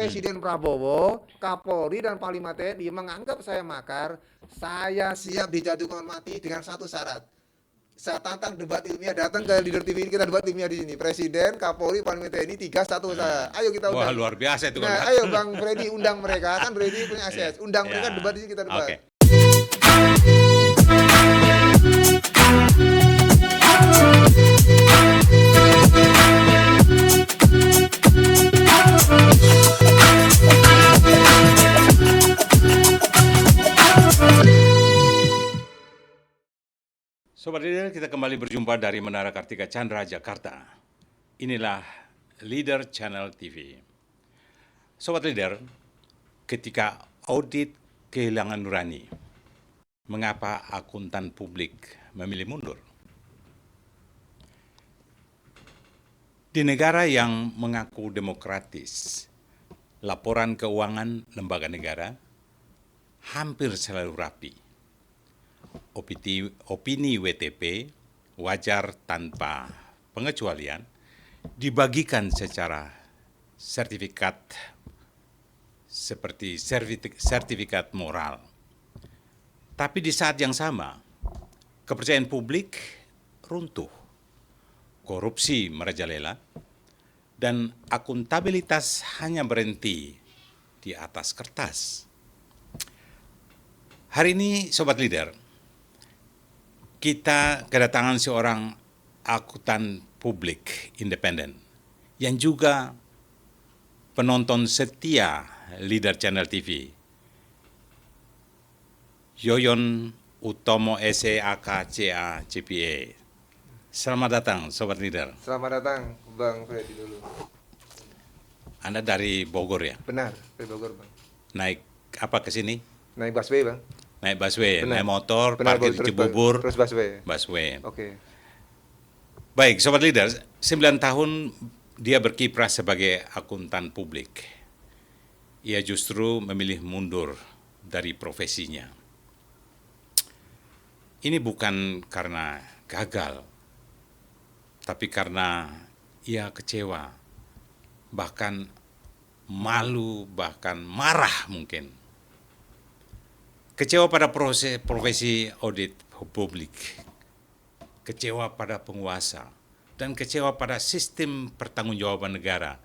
Presiden Prabowo, Kapolri dan Panglima TNI menganggap saya makar, saya siap dijatuhkan mati dengan satu syarat. Saya tantang debat ilmiah, datang ke Leader TV ini, kita debat ilmiah di sini. Presiden, Kapolri, Panglima TNI, 3-1 saya. Ayo kita Wah, undang. luar biasa itu. Nah, ayo Bang Freddy undang mereka, kan Freddy punya akses. Undang mereka debat di sini, kita debat. Oke. Sobat Leader, kita kembali berjumpa dari Menara Kartika Chandra, Jakarta. Inilah Leader Channel TV. Sobat Leader, ketika audit kehilangan nurani, mengapa akuntan publik memilih mundur? Di negara yang mengaku demokratis, laporan keuangan lembaga negara hampir selalu rapi. Opini WTP wajar tanpa pengecualian dibagikan secara sertifikat seperti sertifikat moral. Tapi di saat yang sama, kepercayaan publik runtuh, korupsi merajalela, dan akuntabilitas hanya berhenti di atas kertas. Hari ini, Sobat Leader, kita kedatangan seorang akuntan publik independen yang juga penonton setia Leader Channel TV, Yoyon Utomo SEAK CA CPA. Selamat datang, Sobat Leader. Selamat datang, Bang Freddy dulu. Anda dari Bogor ya? Benar, dari Bogor, Bang. Naik apa ke sini? Naik busway, Bang. Naik busway, Benar. naik motor, Benar, parkir di terus Cibubur, terus busway. busway. Oke. Baik, Sobat Leader, 9 tahun dia berkiprah sebagai akuntan publik. Ia justru memilih mundur dari profesinya. Ini bukan karena gagal, tapi karena ia kecewa, bahkan malu, bahkan marah mungkin. Kecewa pada profesi audit publik, kecewa pada penguasa, dan kecewa pada sistem pertanggungjawaban negara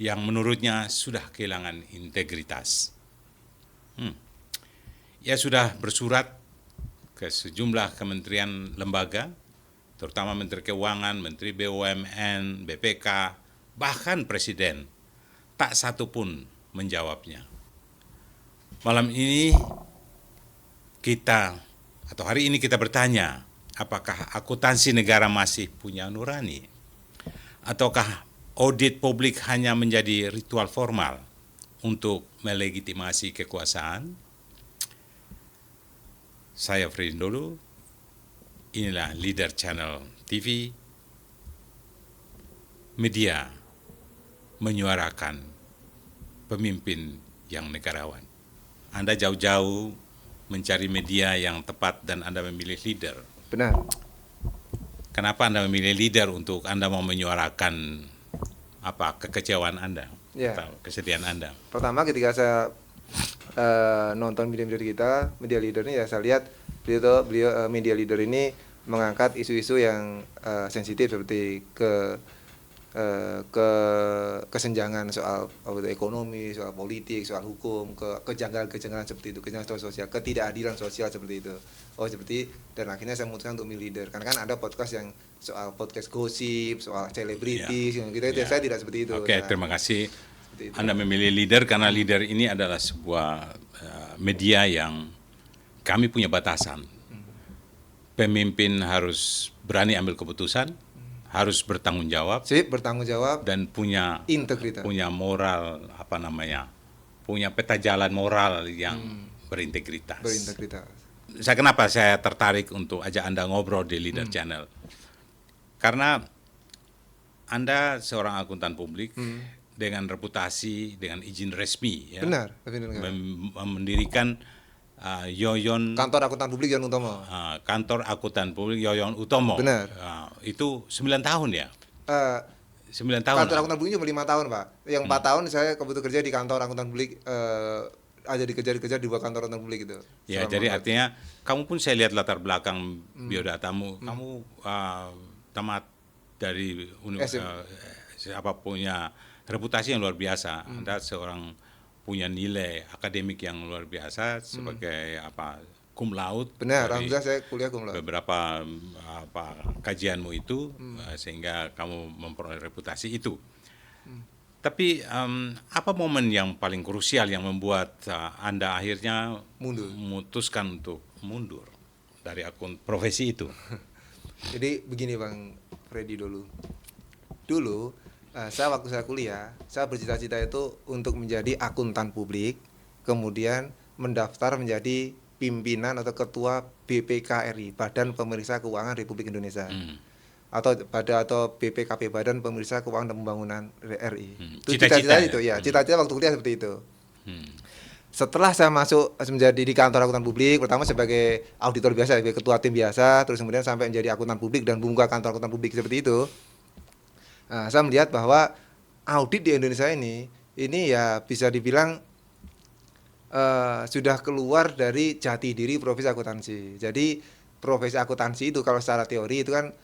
yang menurutnya sudah kehilangan integritas. Ia sudah bersurat ke sejumlah kementerian lembaga, terutama Menteri Keuangan, Menteri BUMN, BPK, bahkan Presiden. Tak satu pun menjawabnya. Malam ini hari ini kita bertanya, apakah akuntansi negara masih punya nurani? Ataukah audit publik hanya menjadi ritual formal untuk melegitimasi kekuasaan? Saya Freddy dulu, inilah Leader Channel TV, media menyuarakan pemimpin yang negarawan. Anda jauh-jauh mencari media yang tepat dan Anda memilih Leader. Benar. Kenapa Anda memilih Leader untuk Anda mau menyuarakan kekecewaan Anda, Ya. atau kesedihan Anda? Pertama ketika saya nonton media kita, media Leader ini ya saya lihat beliau media Leader ini mengangkat isu-isu yang sensitif seperti kesenjangan soal ekonomi, soal politik, soal hukum, kejanggalan-kejanggalan seperti itu, kejanggalan sosial, ketidakadilan sosial seperti itu. Dan akhirnya saya memutuskan untuk memilih Leader. Karena kan ada podcast yang soal podcast gosip, soal selebritis, yang saya tidak seperti itu. Oke, terima kasih. Anda memilih Leader karena Leader ini adalah sebuah media yang kami punya batasan. Pemimpin harus berani ambil keputusan, harus bertanggung jawab, dan punya integritas, punya moral, punya peta jalan moral yang berintegritas. Kenapa saya tertarik untuk ajak Anda ngobrol di Leader Channel? Karena Anda seorang akuntan publik dengan reputasi, dengan izin resmi, ya, benar, mendirikan Yoyon Kantor Akuntan Publik Yoyon Utomo. Kantor Akuntan Publik Yoyon Utomo. Benar. Itu 9 tahun ya? 9 tahun. Kantor akuntan publik cuma 5 tahun, Pak. Yang 4 tahun saya kebetulan kerja di kantor akuntan publik, ada dikejar-kejar di bawah kantor akuntan publik gitu. Ya, jadi artinya kamu pun saya lihat latar belakang biodatamu, kamu tamat dari siapa punya reputasi yang luar biasa. Anda seorang punya nilai akademik yang luar biasa sebagai cum laude. Benar, alhamdulillah saya kuliah cum laude. Beberapa kajianmu itu sehingga kamu memperoleh reputasi itu. Tapi apa momen yang paling krusial yang membuat Anda akhirnya memutuskan untuk mundur dari akun profesi itu? Jadi begini Bang Freddy dulu saya waktu saya kuliah, saya bercita-cita itu untuk menjadi akuntan publik, kemudian mendaftar menjadi pimpinan atau ketua BPKRI, Badan Pemeriksa Keuangan Republik Indonesia. Atau BPKP, Badan Pemeriksa Keuangan dan Pembangunan RI. Itu cita-cita itu ya, cita-cita waktu kuliah seperti itu. Setelah saya masuk menjadi di kantor akuntan publik, pertama sebagai auditor biasa, sebagai ketua tim biasa, terus kemudian sampai menjadi akuntan publik dan membuka kantor akuntan publik seperti itu. Saya melihat bahwa audit di Indonesia ini ya bisa dibilang sudah keluar dari jati diri profesi akuntansi. Jadi profesi akuntansi itu kalau secara teori itu kan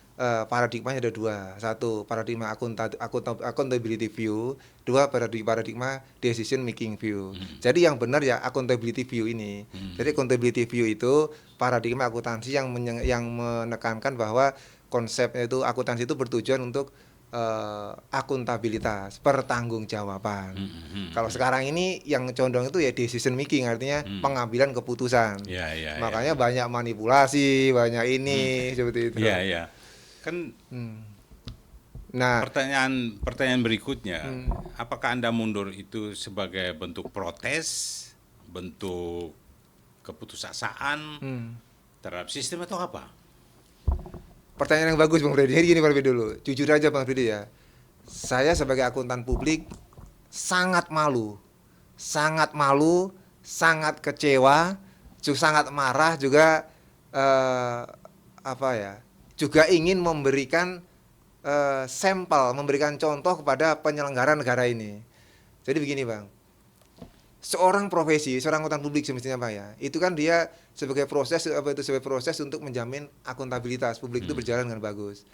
paradigmanya ada dua. Satu paradigma accountability view, dua paradigma decision making view. Jadi yang benar ya accountability view ini. Jadi accountability view itu paradigma akuntansi yang menekankan bahwa konsepnya itu akuntansi itu bertujuan untuk akuntabilitas, pertanggungjawaban. Kalau sekarang ini yang condong itu ya decision making, artinya pengambilan keputusan. Makanya banyak manipulasi, banyak ini seperti itu. Kan nah, pertanyaan berikutnya, apakah Anda mundur itu sebagai bentuk protes, bentuk keputusasaan terhadap sistem atau apa? Pertanyaan yang bagus Bang Freddy. Jadi gini Bang Freddy dulu, jujur aja Bang Freddy ya. Saya sebagai akuntan publik sangat malu, sangat kecewa, sangat marah juga juga ingin memberikan sampel, memberikan contoh kepada penyelenggara negara ini. Jadi begini Bang, seorang akuntan publik semestinya Bang ya, itu kan dia sebagai proses untuk menjamin akuntabilitas publik itu berjalan dengan bagus.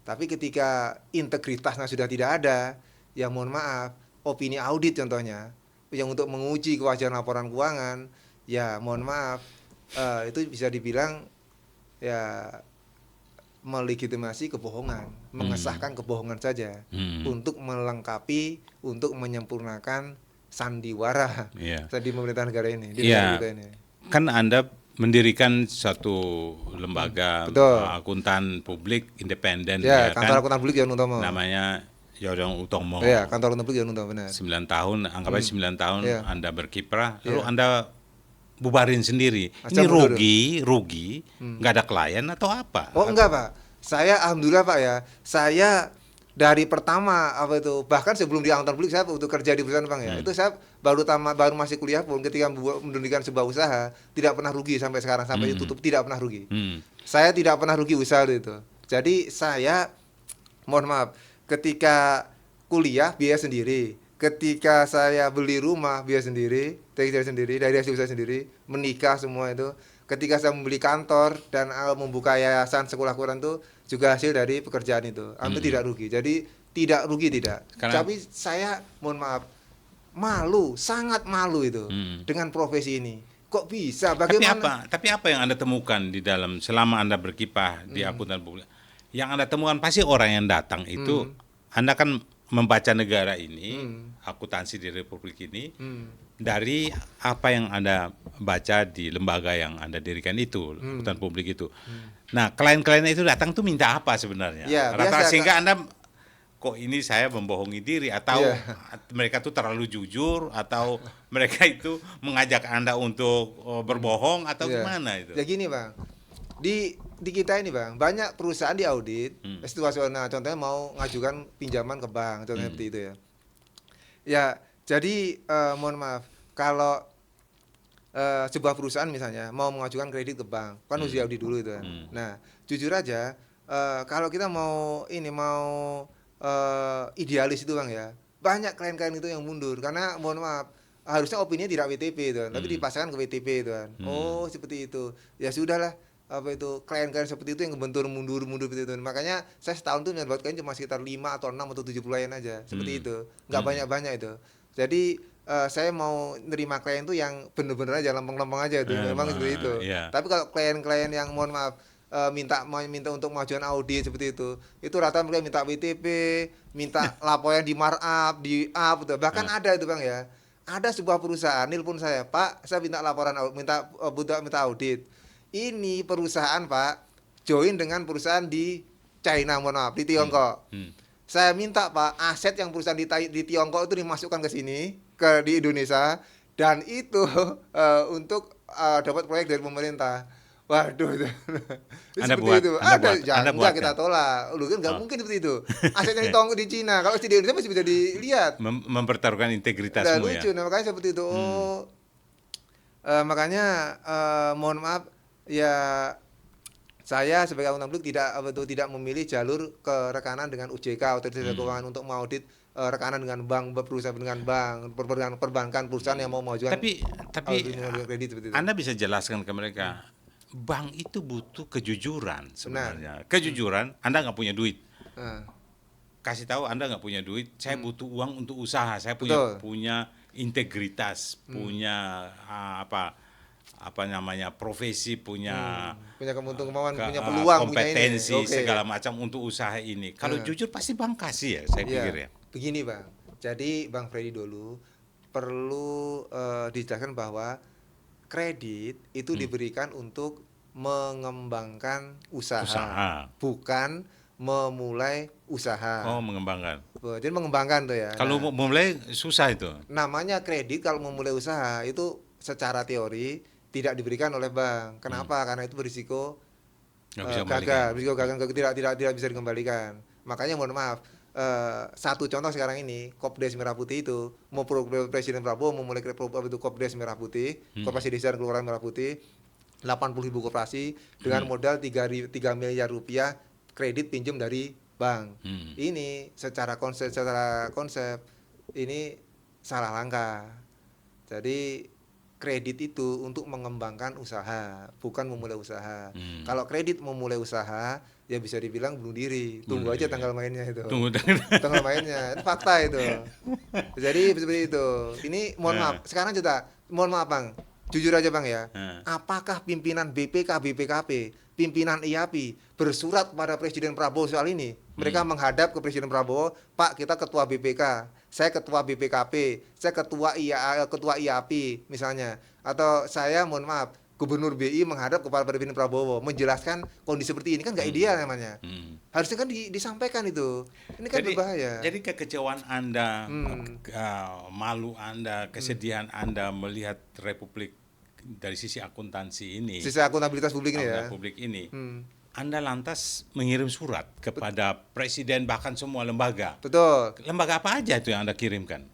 Tapi ketika integritasnya sudah tidak ada, ya mohon maaf, opini audit contohnya, yang untuk menguji kewajaran laporan keuangan, ya mohon maaf, itu bisa dibilang ya melegitimasi kebohongan, mengesahkan kebohongan saja untuk melengkapi, untuk menyempurnakan sandiwara di pemerintahan negara ini, di negara kita ini. Kan Anda mendirikan satu lembaga akuntan publik independen kantor akuntan publik Yon Utomo. Namanya Yon Utomo. Iya, kantor akuntan publik Yon Utomo, benar. 9 tahun, anggap aja 9 tahun Anda berkiprah, lalu Anda bubarin sendiri. Ini rugi, nggak ada klien atau apa? Oh enggak Pak, saya alhamdulillah Pak ya, saya dari pertama bahkan sebelum di akuntan publik saya untuk kerja di perusahaan Bang ya, itu saya baru masih kuliah pun ketika mendirikan sebuah usaha tidak pernah rugi sampai sekarang, sampai ditutup tidak pernah rugi. Saya tidak pernah rugi usaha itu. Jadi saya mohon maaf, ketika kuliah biaya sendiri, ketika saya beli rumah biaya sendiri, dari hasil usaha sendiri, menikah semua itu, ketika saya membeli kantor dan membuka yayasan sekolah Quran itu juga hasil dari pekerjaan itu. Hampir tidak rugi. Jadi tidak rugi tidak. Tapi saya mohon maaf, sangat malu itu dengan profesi ini. Kok bisa? Bagaimana? Tapi apa yang Anda temukan di dalam selama Anda berkiprah di akuntan publik? Yang Anda temukan pasti orang yang datang itu Anda kan membaca negara ini, akuntansi di Republik ini dari apa yang Anda baca di lembaga yang Anda dirikan itu, akuntan publik itu. Nah, klien-kliennya itu datang tuh minta apa sebenarnya? Rata-rata sehingga Anda kok ini saya membohongi diri, atau mereka tuh terlalu jujur, atau mereka itu mengajak Anda untuk berbohong atau gimana itu? Ya gini Bang, di kita ini Bang, banyak perusahaan di audit situasional, contohnya mau ngajukan pinjaman ke bank, contohnya seperti itu ya. Ya, jadi mohon maaf, kalau sebuah perusahaan misalnya mau mengajukan kredit ke bank, kan harus diaudit dulu itu kan. Nah, jujur aja kalau kita mau idealis itu Bang ya. Banyak klien-klien itu yang mundur karena mohon maaf harusnya opini tidak WTP itu kan, tapi dipasangkan ke WTP itu kan. Oh, seperti itu. Ya sudahlah, apa itu klien-klien seperti itu yang kebentur mundur seperti itu. Makanya saya setahun tuh buat klien cuma sekitar 5 atau 6 atau 7 klien aja, seperti itu. Nggak banyak-banyak itu. Jadi saya mau nerima klien tuh yang bener-bener aja lempeng-lempeng aja itu. Memang seperti itu. Tapi kalau klien-klien yang mohon maaf minta untuk majuan audit seperti itu rata mereka minta WTP, minta laporan di markup, di up, gitu. Bahkan ada itu Bang ya. Ada sebuah perusahaan nelpon saya, Pak, saya minta laporan minta audit. Ini perusahaan Pak join dengan perusahaan di China, mohon maaf, di Tiongkok. Saya minta Pak aset yang perusahaan di Tiongkok itu dimasukkan ke sini, di Indonesia, dan itu untuk dapat proyek dari pemerintah. Waduh, itu Anda seperti buat, itu. Enggak kita tolak. Lu kan nggak mungkin seperti itu. Asetnya di Cina, kalau di Indonesia masih bisa dilihat. Mempertaruhkan integritasmu ya. Lucu, nah, makanya seperti itu. Makanya mohon maaf ya, saya sebagai akuntan publik tidak memilih jalur ke rekanan dengan OJK, Otoritas Jasa Keuangan, untuk mengaudit rekanan dengan bank, perusahaan dengan bank, perbankan, perusahaan yang mau mengajukan. Tapi kredit seperti itu. Anda bisa jelaskan ke mereka, bank itu butuh kejujuran sebenarnya. Kejujuran, Anda nggak punya duit. Kasih tahu Anda nggak punya duit, saya butuh uang untuk usaha, saya punya integritas, punya profesi, punya kemampuan, punya peluang, kompetensi, punya ini. segala macam untuk usaha ini. Kalau jujur pasti bank kasih ya, saya pikir ya. Begini Bang, jadi Bang Freddy dulu perlu dijelaskan bahwa kredit itu diberikan untuk mengembangkan usaha. Bukan memulai usaha. Oh, mengembangkan. Jadi mengembangkan tuh ya. Kalau memulai susah itu. Namanya kredit kalau memulai usaha itu secara teori tidak diberikan oleh bank. Kenapa? Karena itu berisiko gagal, tidak bisa dikembalikan. Makanya mohon maaf, satu contoh sekarang ini Kopdes Merah Putih itu mau Presiden Prabowo memulai Kopdes Merah Putih, Koperasi Desa dan Kelurahan Merah Putih, 80.000 koperasi dengan modal 3 miliar rupiah kredit pinjam dari bank. Ini secara konsep ini salah langkah. Jadi kredit itu untuk mengembangkan usaha, bukan memulai usaha. Kalau kredit memulai usaha, ya bisa dibilang bunuh diri. Tunggu aja tanggal mainnya itu. Tanggal mainnya, itu fakta itu. Jadi seperti itu. Ini mohon maaf, sekarang mohon maaf Bang, jujur aja Bang ya. Apakah pimpinan BPK, BPKP, pimpinan IAPI bersurat kepada Presiden Prabowo soal ini? Mereka menghadap ke Presiden Prabowo, Pak, kita ketua BPK, saya ketua BPKP, saya ketua IAPI misalnya, atau saya mohon maaf Gubernur BI menghadap kepada Presiden Prabowo menjelaskan kondisi seperti ini, kan nggak ideal namanya. Harusnya kan disampaikan itu. Ini kan berbahaya. Jadi kekecewaan Anda, malu Anda, kesedihan Anda melihat Republik dari sisi akuntansi ini, sisi akuntabilitas publik ini ya. Publik ini. Anda lantas mengirim surat kepada Presiden, bahkan semua lembaga. Betul. Lembaga apa aja itu yang Anda kirimkan?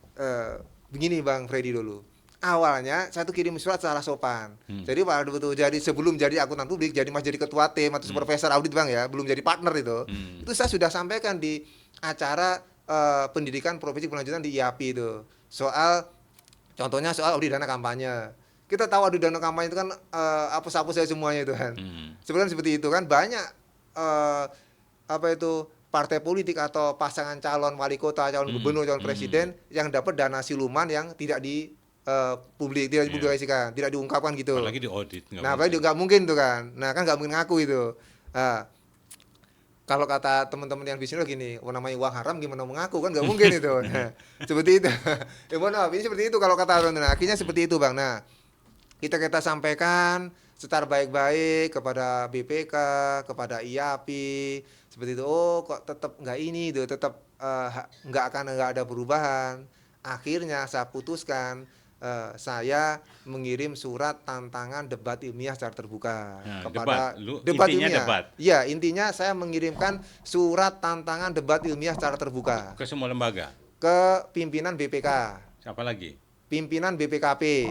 Begini Bang Freddy dulu. Awalnya saya tuh kirim surat secara sopan. Jadi jadi sebelum jadi akuntan publik, jadi masih jadi ketua tim atau supervisor audit Bang ya, belum jadi partner itu. Itu saya sudah sampaikan di acara pendidikan profesi berkelanjutan di IAPI itu. Contohnya soal audit dana kampanye. Kita tahu audit dana kampanye itu kan hapus-hapus saya semuanya itu kan. Sebenarnya seperti itu kan, banyak partai politik atau pasangan calon wali kota, calon gubernur, calon presiden yang dapat dana siluman yang tidak dipublikasikan, tidak diungkapkan gitu. Apalagi di audit. Apalagi nggak mungkin tuh kan. Nah kan nggak mungkin ngaku itu. Kalau kata teman-teman yang bisnis gini, namanya uang haram gimana mengaku, kan nggak mungkin itu. Nah, seperti itu. Mohon maaf, ini seperti itu kalau kata orang. Nah, akhirnya seperti itu Bang. Nah, kita sampaikan secara baik-baik kepada BPK, kepada IAPI, seperti itu. Oh, kok tetap nggak ini itu, tetap nggak ada perubahan. Akhirnya saya putuskan, saya mengirim surat tantangan debat ilmiah secara terbuka kepada debat ilmiah. Ya, intinya saya mengirimkan surat tantangan debat ilmiah secara terbuka ke semua lembaga, ke pimpinan BPK. Siapa lagi? Pimpinan BPKP.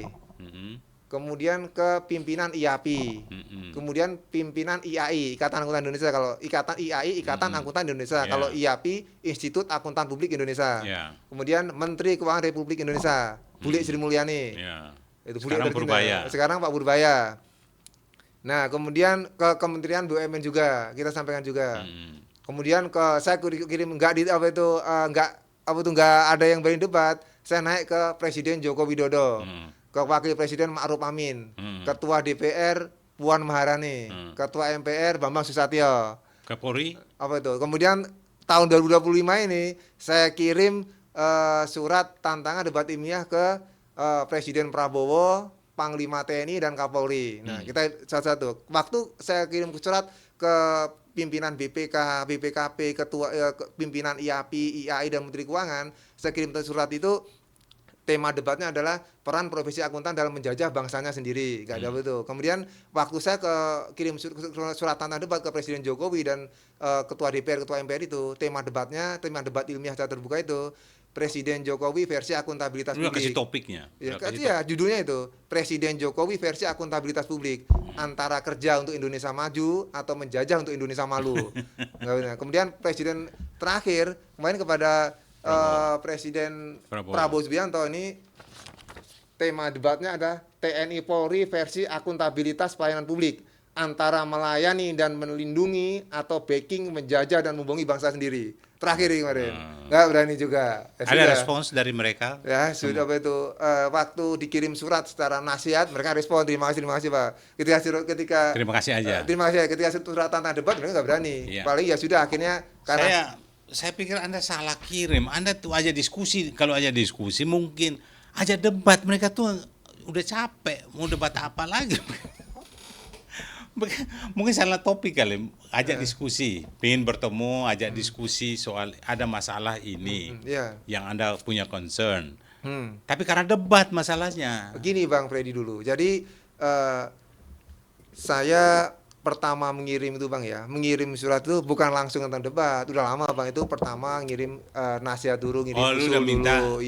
kemudian ke pimpinan IAPI, kemudian pimpinan IAI, Ikatan Akuntan Indonesia. Kalau Ikatan IAI, Ikatan Akuntan Indonesia. Kalau IAPI, Institut Akuntan Publik Indonesia. Kemudian Menteri Keuangan Republik Indonesia, Bule Sri Mulyani. Itu Bule sekarang Purbaya. Sekarang Pak Purbaya. Nah, kemudian ke Kementerian BUMN juga kita sampaikan juga. Kemudian saya kirim nggak ada yang berani debat. Saya naik ke Presiden Joko Widodo. Ke Wakil Presiden Ma'ruf Amin, Ketua DPR Puan Maharani, Ketua MPR Bambang Susatyo, Kapolri. Kemudian tahun 2025 ini saya kirim surat tantangan debat ilmiah ke Presiden Prabowo, Panglima TNI dan Kapolri. Nah, kita satu-satu. Waktu saya kirim surat ke pimpinan BPK, BPKP, pimpinan IAPI, IAI dan Menteri Keuangan, saya kirim surat itu. Tema debatnya adalah peran profesi akuntan dalam menjajah bangsanya sendiri, gak jauh itu. Kemudian waktu saya kirim surat tantangan debat ke Presiden Jokowi dan Ketua DPR, Ketua MPR itu, tema debat ilmiah secara terbuka itu Presiden Jokowi versi akuntabilitas publik. Kasih topiknya. Ya, judulnya itu Presiden Jokowi versi akuntabilitas publik, antara kerja untuk Indonesia maju atau menjajah untuk Indonesia malu. Kemudian Presiden terakhir kemarin kepada Presiden Prabowo Subianto ini tema debatnya ada TNI Polri versi akuntabilitas pelayanan publik, antara melayani dan melindungi atau backing menjajah dan membohongi bangsa sendiri. Terakhir kemarin nggak berani juga. Ada respons dari mereka? Ya sudah waktu dikirim surat secara nasihat mereka respon terima kasih Pak. Ketika terima kasih aja. Terima kasih. Ketika surat tantangan debat mereka nggak berani. Paling ya sudah akhirnya karena saya pikir Anda salah kirim. Anda tuh aja diskusi. Kalau aja diskusi mungkin aja debat. Mereka tuh udah capek. Mau debat apa lagi? Mungkin salah topik kali. Ajak diskusi. Pengen bertemu, ajak diskusi soal ada masalah ini. Yang Anda punya concern. Tapi karena debat masalahnya. Begini Bang Freddy dulu. Jadi saya pertama mengirim surat itu bukan langsung tentang debat, udah lama Bang, itu pertama ngirim nasihat dulu, ngirim usul dulu,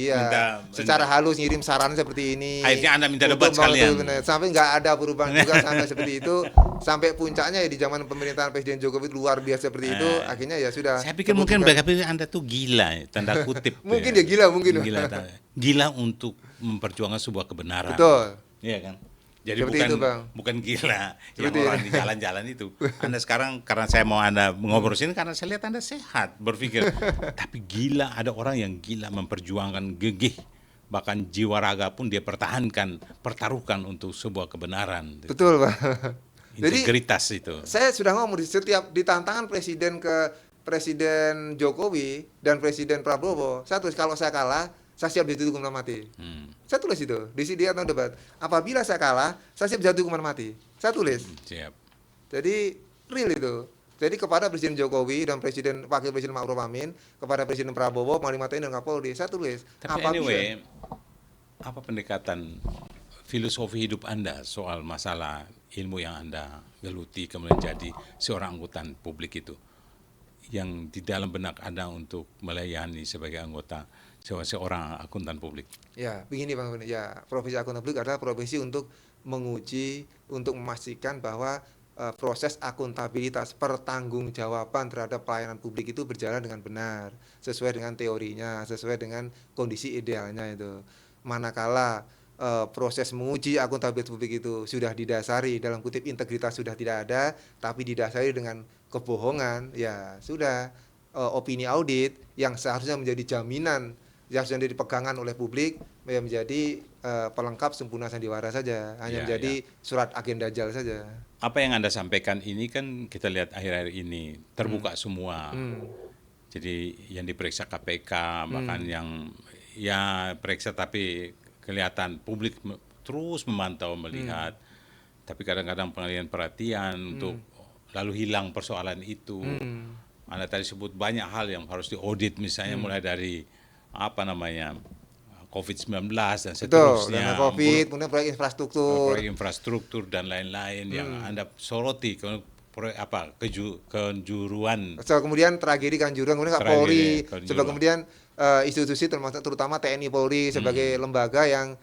secara halus ngirim saran seperti ini. Akhirnya Anda minta debat sekalian. Sampai nggak ada perubahan juga sampai seperti itu, sampai puncaknya ya di zaman pemerintahan Presiden Jokowi luar biasa seperti itu, akhirnya ya sudah. Saya pikir mungkin mereka pikir Anda tuh gila, tanda kutip. Mungkin ya gila, gila untuk memperjuangkan sebuah kebenaran. Betul. Iya kan? Jadi bukan gila yang orang di jalan-jalan itu. Anda sekarang karena saya mau Anda ngobrol sini karena saya lihat Anda sehat berpikir. Tapi gila, ada orang yang gila memperjuangkan gigih, bahkan jiwa raga pun dia pertaruhkan untuk sebuah kebenaran. Betul Pak. Integritas itu. Saya sudah ngomong setiap di tantangan presiden ke Presiden Jokowi dan Presiden Prabowo, kalau saya kalah saya siap dituntut hukuman mati. Saya tulis itu di CD atau debat. Apabila saya kalah, saya siap jatuh hukuman mati. Saya tulis. Siap. Jadi real itu. Jadi kepada Presiden Jokowi dan Wakil Presiden Ma'ruf Amin, kepada Presiden Prabowo, Panglima TNI dan Kapolri, saya tulis. Tapi anyway, apa pendekatan filosofi hidup Anda soal masalah ilmu yang Anda geluti kemudian jadi seorang angkutan publik itu, yang di dalam benak Anda untuk melayani sebagai anggota seorang akuntan publik? Ya, begini Bang. Ya, profesi akuntan publik adalah profesi untuk menguji, untuk memastikan bahwa proses akuntabilitas, pertanggungjawaban terhadap pelayanan publik itu berjalan dengan benar, sesuai dengan teorinya, sesuai dengan kondisi idealnya itu. Manakala proses menguji akuntabilitas publik itu sudah didasari dalam kutip integritas sudah tidak ada, tapi didasari dengan kebohongan, ya sudah opini audit yang seharusnya menjadi jaminan yang sudah dipegangan oleh publik menjadi pelengkap sempurna sandiwara saja, hanya menjadi surat agenda jal saja. Apa yang Anda sampaikan ini kan kita lihat akhir-akhir ini terbuka semua. Jadi yang diperiksa KPK, bahkan yang periksa tapi kelihatan publik terus memantau melihat. Tapi kadang-kadang pengalihan perhatian untuk lalu hilang persoalan itu. Anda tadi sebut banyak hal yang harus diaudit, misalnya mulai dari COVID-19 dan seterusnya. Betul, COVID, kemudian proyek infrastruktur dan lain-lain yang Anda soroti, kejuruan. Kemudian tragedi Kanjuruhan, kemudian Kapolri, kemudian institusi terutama TNI Polri sebagai lembaga yang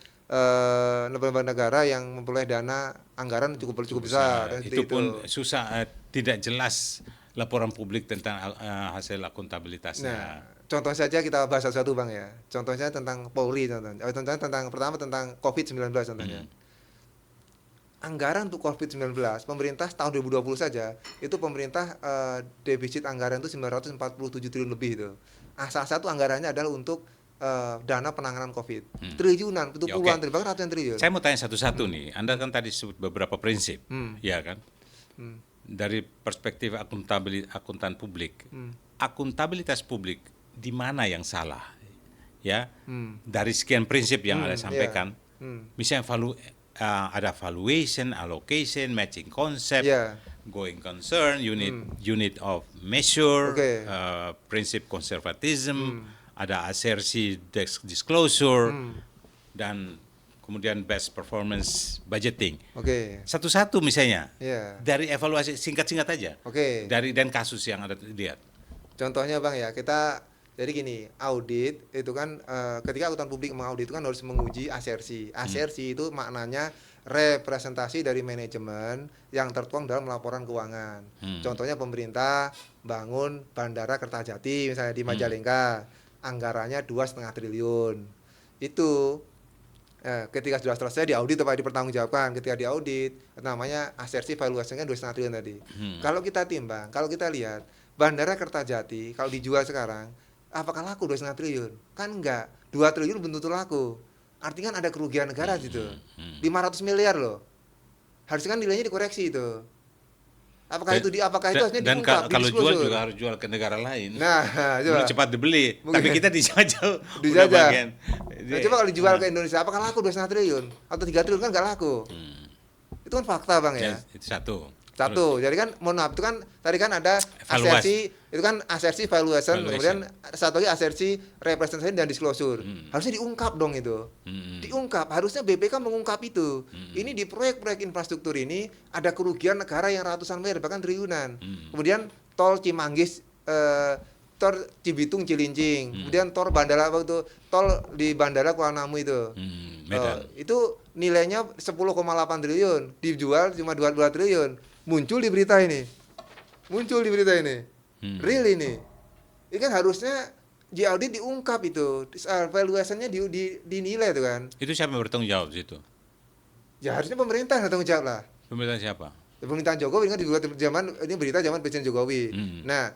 lembaga negara yang memperoleh dana anggaran cukup besar. Itu pun susah, tidak jelas laporan publik tentang hasil akuntabilitasnya. Nah, contoh saja kita bahas satu Bang ya. Contohnya tentang Polri contohnya. Contohnya pertama tentang COVID-19 contohnya. Anggaran untuk COVID-19 pemerintah tahun 2020 saja itu pemerintah defisit anggaran itu 947 triliun lebih itu. Salah satu anggarannya adalah untuk dana penanganan COVID. Triliunan, itu puluhan triliun, bahkan ratusan triliun. Saya mau tanya satu-satu nih. Anda kan tadi sebut beberapa prinsip, ya kan? Dari perspektif akuntan publik, akuntabilitas publik di mana yang salah? Ya, dari sekian prinsip yang Anda sampaikan, misalnya ada valuation, allocation, matching concept, going concern, unit of measure, prinsip konservatism, ada assersi disclosure, dan kemudian best performance budgeting. Satu-satu misalnya, dari evaluasi singkat-singkat aja, dan kasus yang Anda lihat. Contohnya Bang ya, kita jadi gini, audit itu kan ketika akuntan publik mengaudit itu kan harus menguji asersi. Asersi itu maknanya representasi dari manajemen yang tertuang dalam laporan keuangan. Contohnya pemerintah bangun Bandara Kertajati misalnya di Majalengka, anggarannya 2,5 triliun. Itu ketika sudah selesai diaudit atau dipertanggungjawabkan, ketika diaudit namanya asersi valuasinya 2,5 triliun tadi. Kalau kita timbang, kalau kita lihat Bandara Kertajati kalau dijual sekarang apakah laku 2,5 triliun? Kan enggak. 2 triliun belum tentu laku. Artinya kan ada kerugian negara gitu. 500 miliar loh. Harusnya kan nilainya dikoreksi itu. Apakah itu harusnya diungkap? Dan kalau jual juga harus jual ke negara lain. Nah, coba. Cepat dibeli. Mungkin. Tapi kita dijajah. Nah, coba kalau dijual ke Indonesia, apakah laku 2,5 triliun? Atau 3 triliun kan nggak laku. Itu kan fakta Bang ya. Itu satu. Jadi kan mohon maaf itu kan tadi kan ada asersi, itu kan asersi valuation, kemudian satu lagi asersi representation dan disclosure. Harusnya diungkap dong itu. Diungkap, harusnya BPK mengungkap itu. Ini di proyek-proyek infrastruktur ini ada kerugian negara yang ratusan miliar bahkan triliunan. Kemudian tol Cimanggis, tol Cibitung Cilincing, kemudian tol bandara tol di Bandara Kuala Namu itu. Itu nilainya 10,8 triliun, dijual cuma 2 triliun. Muncul di berita ini. Real ini. Ini kan harusnya di audit diungkap itu. Valuasinya dinilai itu kan. Itu siapa yang bertanggung jawab situ? Ya harusnya pemerintah yang bertanggung jawab lah. Pemerintah siapa? Pemerintahan Jokowi kan dibuat ini berita zaman Presiden Jokowi. Nah,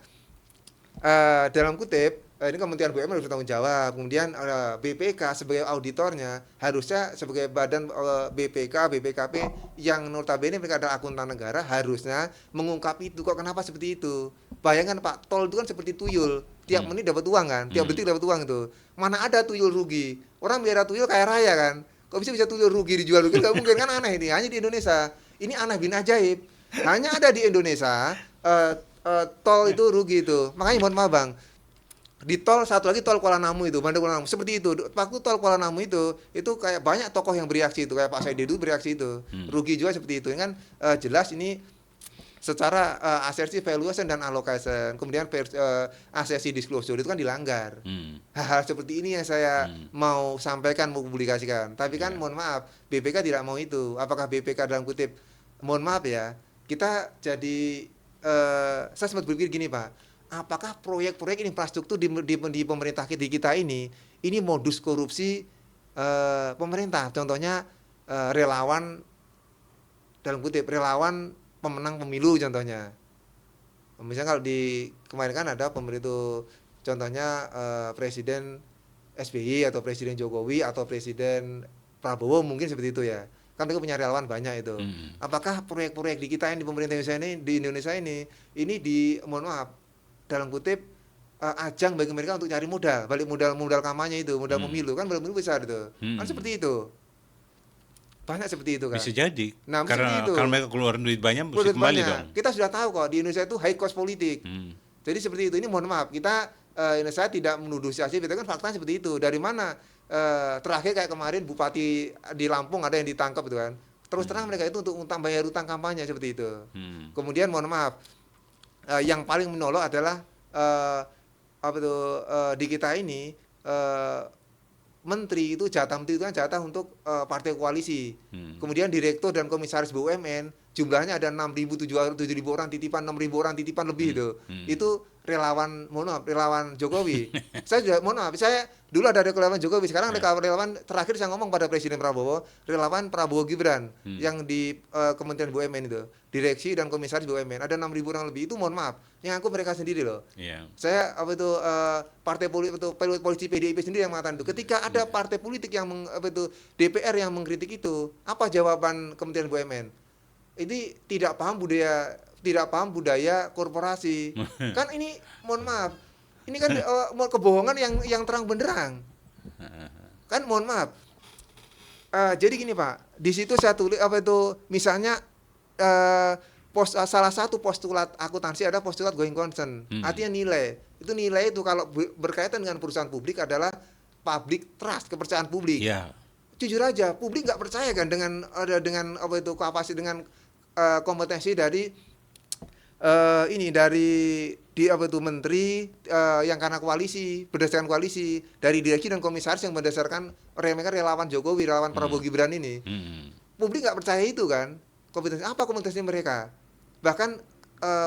dalam kutip ini Kementerian BUMN harus bertanggung jawab. Kemudian BPK sebagai auditornya harusnya sebagai badan BPK, BPKP yang notabene mereka adalah akuntan negara harusnya mengungkap itu. Kok kenapa seperti itu? Bayangkan Pak, tol itu kan seperti tuyul. Tiap menit dapat uang kan? Tiap detik dapat uang itu. Mana ada tuyul rugi? Orang melihara tuyul kaya raya kan? Kok bisa tuyul rugi dijual rugi? Gak mungkin kan, aneh ini. Hanya di Indonesia. Ini aneh bin ajaib. Hanya ada di Indonesia tol itu rugi itu. Makanya mohon maaf Bang. Di tol satu lagi tol Kuala Namu itu, Bandar Kuala Namu seperti itu. Waktu tol Kuala Namu itu kayak banyak tokoh yang bereaksi itu, kayak Pak Said Didu bereaksi itu. Rugi juga seperti itu. Ini kan jelas ini secara asersi valuation dan allocation, kemudian asersi disclosure itu kan dilanggar. Hal-hal seperti ini yang saya mau sampaikan, mau publikasikan. Tapi kan mohon maaf, BPK tidak mau itu. Apakah BPK dalam kutip, mohon maaf ya, kita jadi saya sempat berpikir gini Pak. Apakah proyek-proyek infrastruktur di pemerintah kita ini modus korupsi pemerintah? Contohnya relawan dalam kutip relawan pemenang pemilu contohnya. Misalnya kalau di kemarin kan ada pemerintah contohnya Presiden SBY atau Presiden Jokowi atau Presiden Prabowo mungkin seperti itu ya. Kan mereka punya relawan banyak itu. Apakah proyek-proyek di kita ini di pemerintah Indonesia ini mohon maaf dalam kutip ajang bagi mereka untuk cari modal, balik modal kampanye itu, modal pemilu kan pemilu besar itu. Kan seperti itu. Banyak seperti itu kan. Bisa jadi. Nah, karena itu. Kalau mereka keluarin duit banyak mesti kembali dong. Kita sudah tahu kok di Indonesia itu high cost politik. Jadi seperti itu. Ini mohon maaf, saya tidak menuduh siasat, kita kan faktanya seperti itu. Dari mana terakhir kayak kemarin bupati di Lampung ada yang ditangkap itu kan. Terus terang mereka itu untuk bayar utang kampanye seperti itu. Kemudian mohon maaf, yang paling menolong adalah di kita ini menteri itu jatah untuk partai koalisi. Kemudian direktur dan komisaris BUMN jumlahnya ada 7.000 orang titipan, 6.000 orang titipan lebih itu. Itu relawan Jokowi. Saya juga saya dulu ada relawan Jokowi, sekarang ada relawan, terakhir saya ngomong pada Presiden Prabowo, relawan Prabowo Gibran yang di Kementerian BUMN itu, direksi dan komisaris BUMN ada 6.000 orang lebih. Itu mohon maaf, yang aku mereka sendiri loh. Saya partai politik PDIP sendiri yang mengatakan itu. Ketika ada partai politik yang DPR yang mengkritik itu, apa jawaban Kementerian BUMN? Ini tidak paham budaya korporasi. Kan ini mohon maaf, ini kan kebohongan yang terang benderang. Kan mohon maaf. Jadi gini Pak, di situ saya tulis misalnya salah satu postulat akuntansi ada postulat going concern. Artinya nilai. Itu nilai itu kalau berkaitan dengan perusahaan publik adalah public trust, kepercayaan publik. Jujur aja, publik nggak percaya kan dengan kapasitas, dengan kompetensi dari menteri yang karena koalisi, berdasarkan koalisi, dari direksi dan komisaris yang berdasarkan mereka relawan Jokowi, relawan Prabowo Gibran ini. Publik nggak percaya itu kan. Kompetensi mereka? Bahkan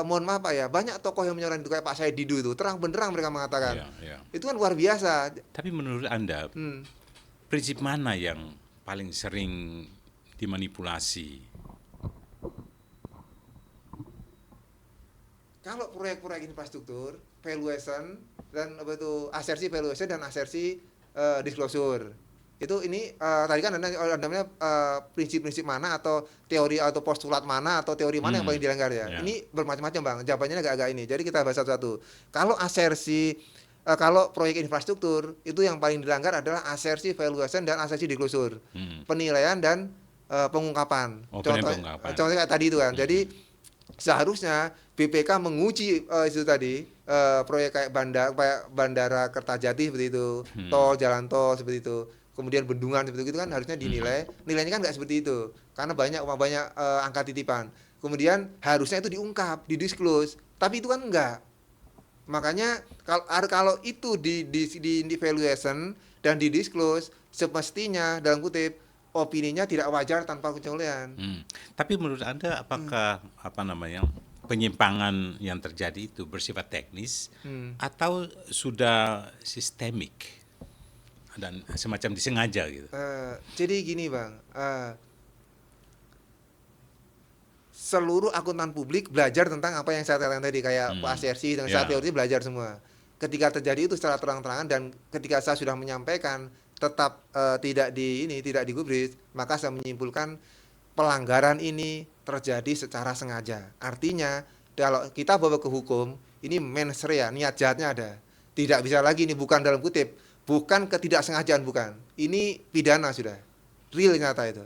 mohon maaf Pak ya, banyak tokoh yang menyerang itu kayak Pak Said Didu itu, terang benderang mereka mengatakan. Itu kan luar biasa. Tapi menurut Anda, prinsip mana yang paling sering dimanipulasi? Kalau proyek-proyek infrastruktur, valuation dan asersi valuation dan asersi disclosure. Itu ini tadi kan namanya prinsip-prinsip mana atau teori atau postulat mana atau teori mana yang paling dilanggar ya. Ini bermacam-macam Bang. Jawabannya agak-agak ini. Jadi kita bahas satu-satu. Kalau asersi kalau proyek infrastruktur itu yang paling dilanggar adalah asersi valuation dan asersi disclosure. Penilaian dan pengungkapan. Contohnya kayak tadi itu kan. Jadi seharusnya BPK menguji itu tadi proyek kayak bandara Kertajati seperti itu, tol, jalan tol seperti itu, kemudian bendungan seperti itu kan harusnya dinilai. Nilainya kan nggak seperti itu, karena banyak angka titipan. Kemudian harusnya itu diungkap, didisclose, tapi itu kan enggak. Makanya kalau itu di valuation dan didisclose, semestinya dalam kutip opininya tidak wajar tanpa kecualian. Tapi menurut Anda apakah penyimpangan yang terjadi itu bersifat teknis atau sudah sistemik dan semacam disengaja gitu? Jadi gini Bang, seluruh akuntan publik belajar tentang apa yang saya katakan tadi, kayak Pak Asersi dan saya teori belajar semua. Ketika terjadi itu secara terang-terangan dan ketika saya sudah menyampaikan tetap tidak digubris, maka saya menyimpulkan pelanggaran ini terjadi secara sengaja. Artinya kalau kita bawa ke hukum, ini mens rea, niat jahatnya ada. Tidak bisa lagi, ini bukan dalam kutip, bukan ketidaksengajaan, bukan. Ini pidana sudah, real nyata itu.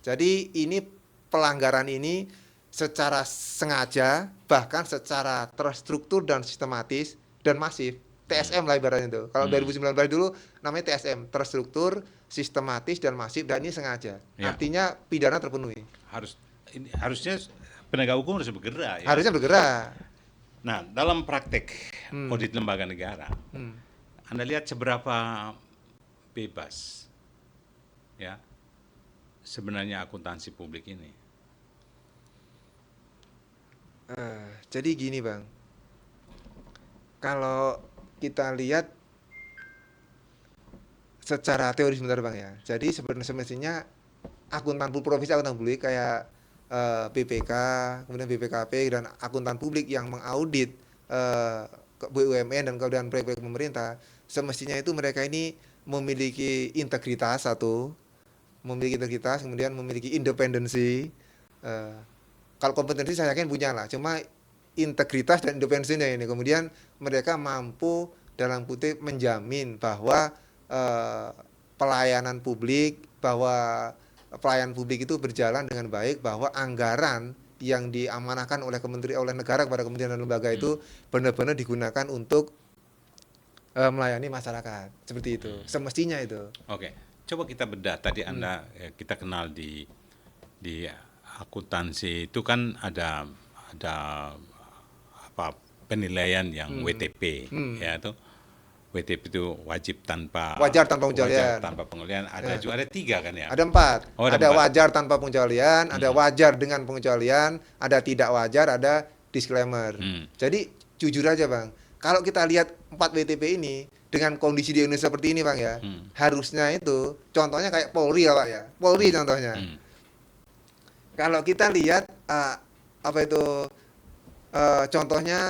Jadi ini pelanggaran ini secara sengaja, bahkan secara terstruktur dan sistematis dan masif. TSM lah ibaratnya itu. Kalau 2019 dulu namanya TSM, terstruktur, sistematis dan masif, dan ini sengaja. Artinya pidana terpenuhi. Harusnya penegak hukum harus bergerak ya. Harusnya bergerak. Nah, dalam praktek audit lembaga negara, Anda lihat seberapa bebas ya sebenarnya akuntansi publik ini. Jadi gini Bang, kalau kita lihat secara teori sebentar Bang ya. Jadi semestinya akuntan profesi akuntan publik kayak BPK, kemudian BPKP dan akuntan publik yang mengaudit BUMN dan kemudian proyek-proyek pemerintah, semestinya itu mereka ini memiliki integritas kemudian memiliki independensi. Kalau kompetensi saya yakin punya lah, cuma integritas dan independensinya ini, kemudian mereka mampu dalam kutip menjamin bahwa pelayanan publik itu berjalan dengan baik, bahwa anggaran yang diamanahkan oleh negara kepada kementerian dan lembaga itu benar-benar digunakan untuk melayani masyarakat, seperti itu semestinya itu. Oke, coba kita bedah tadi Anda kita kenal di akuntansi itu kan ada penilaian yang WTP ya itu. WTP itu wajib tanpa wajar tanpa pengecualian. Wajar tanpa pengecualian. Ada juga ada 3 kan ya? Ada 4. Oh, ada ada 4. wajar tanpa pengecualian, ada wajar dengan pengecualian, ada tidak wajar, ada disclaimer. Jadi jujur aja Bang, kalau kita lihat 4 WTP ini dengan kondisi di Indonesia seperti ini Bang ya, harusnya itu contohnya kayak Polri ya Pak ya. Polri contohnya. Kalau kita lihat contohnya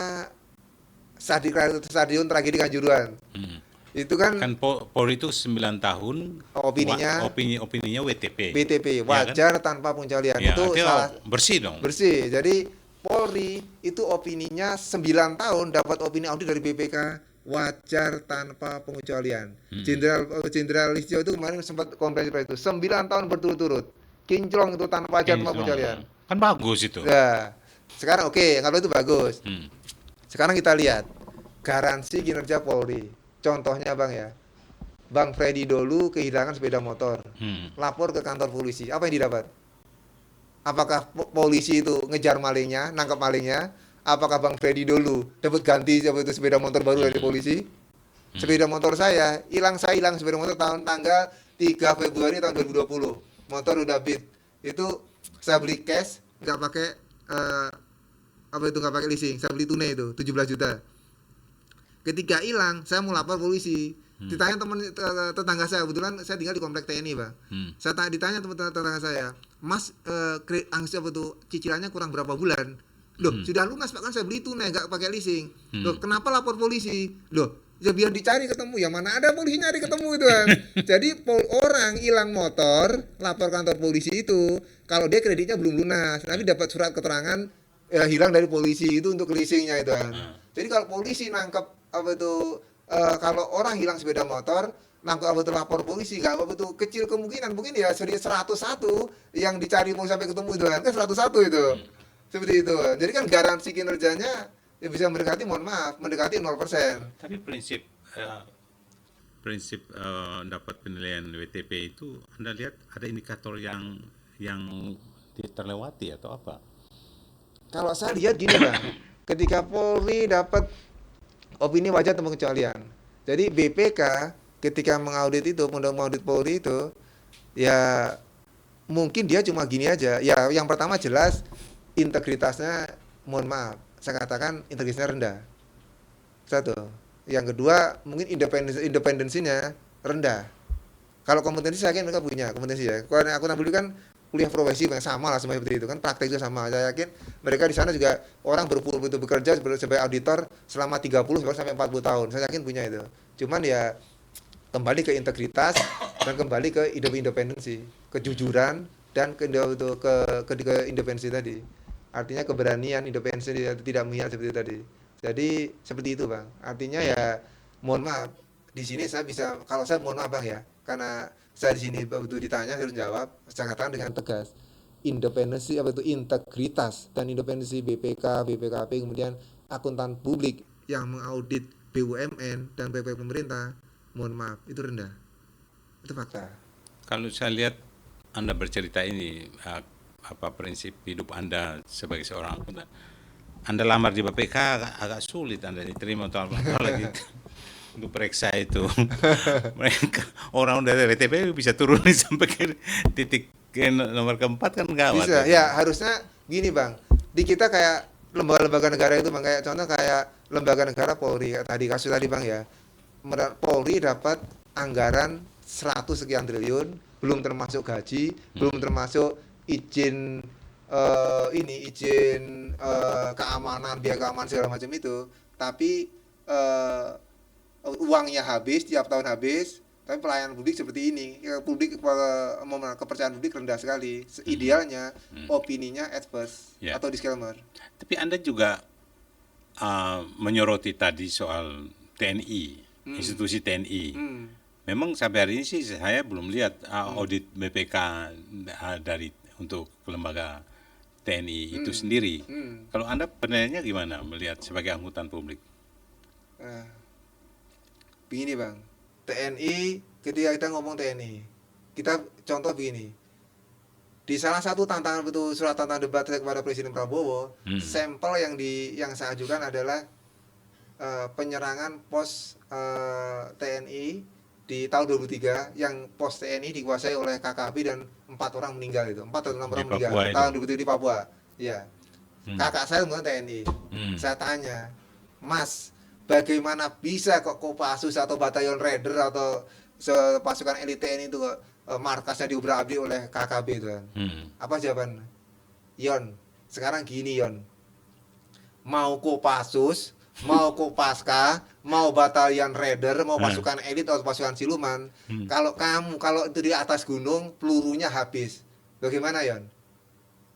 stadion tragedi Kanjuruhan. Itu kan Polri itu 9 tahun opininya WTP wajar kan? Tanpa pengecualian. Ya, itu salah, bersih dong. Bersih. Jadi Polri itu opininya 9 tahun dapat opini audit dari BPK wajar tanpa pengecualian. Jenderal Listio itu kemarin sempat konferensi pers itu 9 tahun berturut-turut. Kinclong itu tanpa wajar tanpa pengecualian. Kan bagus itu. Ya. Sekarang kalau itu bagus. Sekarang kita lihat garansi kinerja Polri. Contohnya Bang ya, Bang Freddy dulu kehilangan sepeda motor, lapor ke kantor polisi. Apa yang didapat? Apakah polisi itu ngejar malingnya, nangkap malingnya? Apakah Bang Freddy dulu dapat ganti sepeda motor baru dari polisi? Sepeda motor saya hilang sepeda motor tanggal 3 Februari tahun 2020. Motor udah beat. Itu saya beli cash, nggak pakai nggak pakai leasing. Saya beli tunai itu 17 juta. Ketika hilang, saya mau lapor polisi. Ditanya tetangga saya, kebetulan saya tinggal di komplek TNI, Bang. Saya ditanya tetangga saya, Mas, cicilannya kurang berapa bulan? Loh, sudah lunas Pak, kan saya beli tunai, nggak pakai leasing. Loh, kenapa lapor polisi? Loh, ya biar dicari ketemu. Ya mana ada polisi nyari ketemu itu kan. Jadi orang hilang motor, lapor kantor polisi itu, kalau dia kreditnya belum lunas, tapi dapat surat keterangan hilang dari polisi itu untuk leasingnya itu kan. Jadi kalau polisi nangkep kalau orang hilang sepeda motor, nangkep lapor polisi, nggak kecil kemungkinan, mungkin ya 101 yang dicari mau sampai ketemu itu kan 101 itu. Seperti itu. Jadi kan garansi kinerjanya ya bisa mendekati 0%. Tapi prinsip dapat penilaian WTP itu Anda lihat ada indikator yang terlewati atau apa? Kalau saya lihat gini Bang, ketika Polri dapat opini wajar tanpa pengecualian. Jadi BPK ketika mengaudit Polri itu ya mungkin dia cuma gini aja. Ya yang pertama jelas integritasnya, mohon maaf, saya katakan integritasnya rendah. Satu. Yang kedua mungkin independensinya rendah. Kalau kompetensi saya yakin mereka punya kompetensi ya. Kalau aku dulu kan kuliah profesi yang sama lah seperti itu kan, praktek juga sama. Saya yakin mereka di sana juga orang bekerja sebagai auditor selama 30 sampai 40 tahun. Saya yakin punya itu. Cuman ya kembali ke integritas dan kembali ke independensi, kejujuran dan ke independensi tadi. Artinya keberanian, independensi, tidak memihak seperti itu tadi. Jadi seperti itu Bang. Artinya ya mohon maaf di sini saya bisa, kalau saya mohon maaf Bang ya, karena saya di sini begitu ditanya saya harus jawab, saya katakan dengan tegas. Independensi integritas dan independensi BPK, BPKP kemudian akuntan publik yang mengaudit BUMN dan BPK pemerintah, mohon maaf itu rendah. Itu fakta. Kalau saya lihat Anda bercerita ini prinsip hidup Anda sebagai seorang akuntan. Anda lamar di BPK agak sulit Anda diterima atau apalagi untuk periksa itu. Mereka orang dari WTP bisa turun sampai ke titik nomor keempat kan gawat. Bisa, ya harusnya gini Bang. Di kita kayak lembaga-lembaga negara itu Bang, kayak contoh kayak lembaga negara Polri tadi kasus tadi Bang ya. Polri dapat anggaran 100 sekian triliun, belum termasuk gaji, belum termasuk izin keamanan, biaya keamanan segala macam itu. Tapi uangnya habis, tiap tahun habis, tapi pelayanan publik seperti ini. Kepercayaan publik rendah sekali. Idealnya opininya adverse atau disclaimer. Tapi Anda juga menyoroti tadi soal TNI, institusi TNI. Memang sampai hari ini sih saya belum lihat audit BPK untuk lembaga TNI itu sendiri. Kalau Anda penilaiannya gimana melihat sebagai angkutan publik? Begini Bang, TNI, ketika kita ngomong TNI, kita contoh begini. Di salah satu tantangan surat tantangan debat kepada Presiden Prabowo, sampel yang saya ajukan adalah penyerangan pos TNI di tahun 2003 yang pos TNI dikuasai oleh KKB dan 4 orang meninggal itu, 4 atau 6 orang meninggal tahun 2003 di Papua. Ya. Kakak saya kemudian TNI. Saya tanya, Mas, bagaimana bisa kok Kopassus atau Batalion Raider atau pasukan elit TNI itu markasnya diobrak-abrik oleh KKB itu kan? Apa jawaban? Yon, sekarang gini Yon, mau Kopassus, mau Kopaska, mau Batalion Raider, mau pasukan elit atau pasukan siluman, kalau itu di atas gunung pelurunya habis. Bagaimana Yon?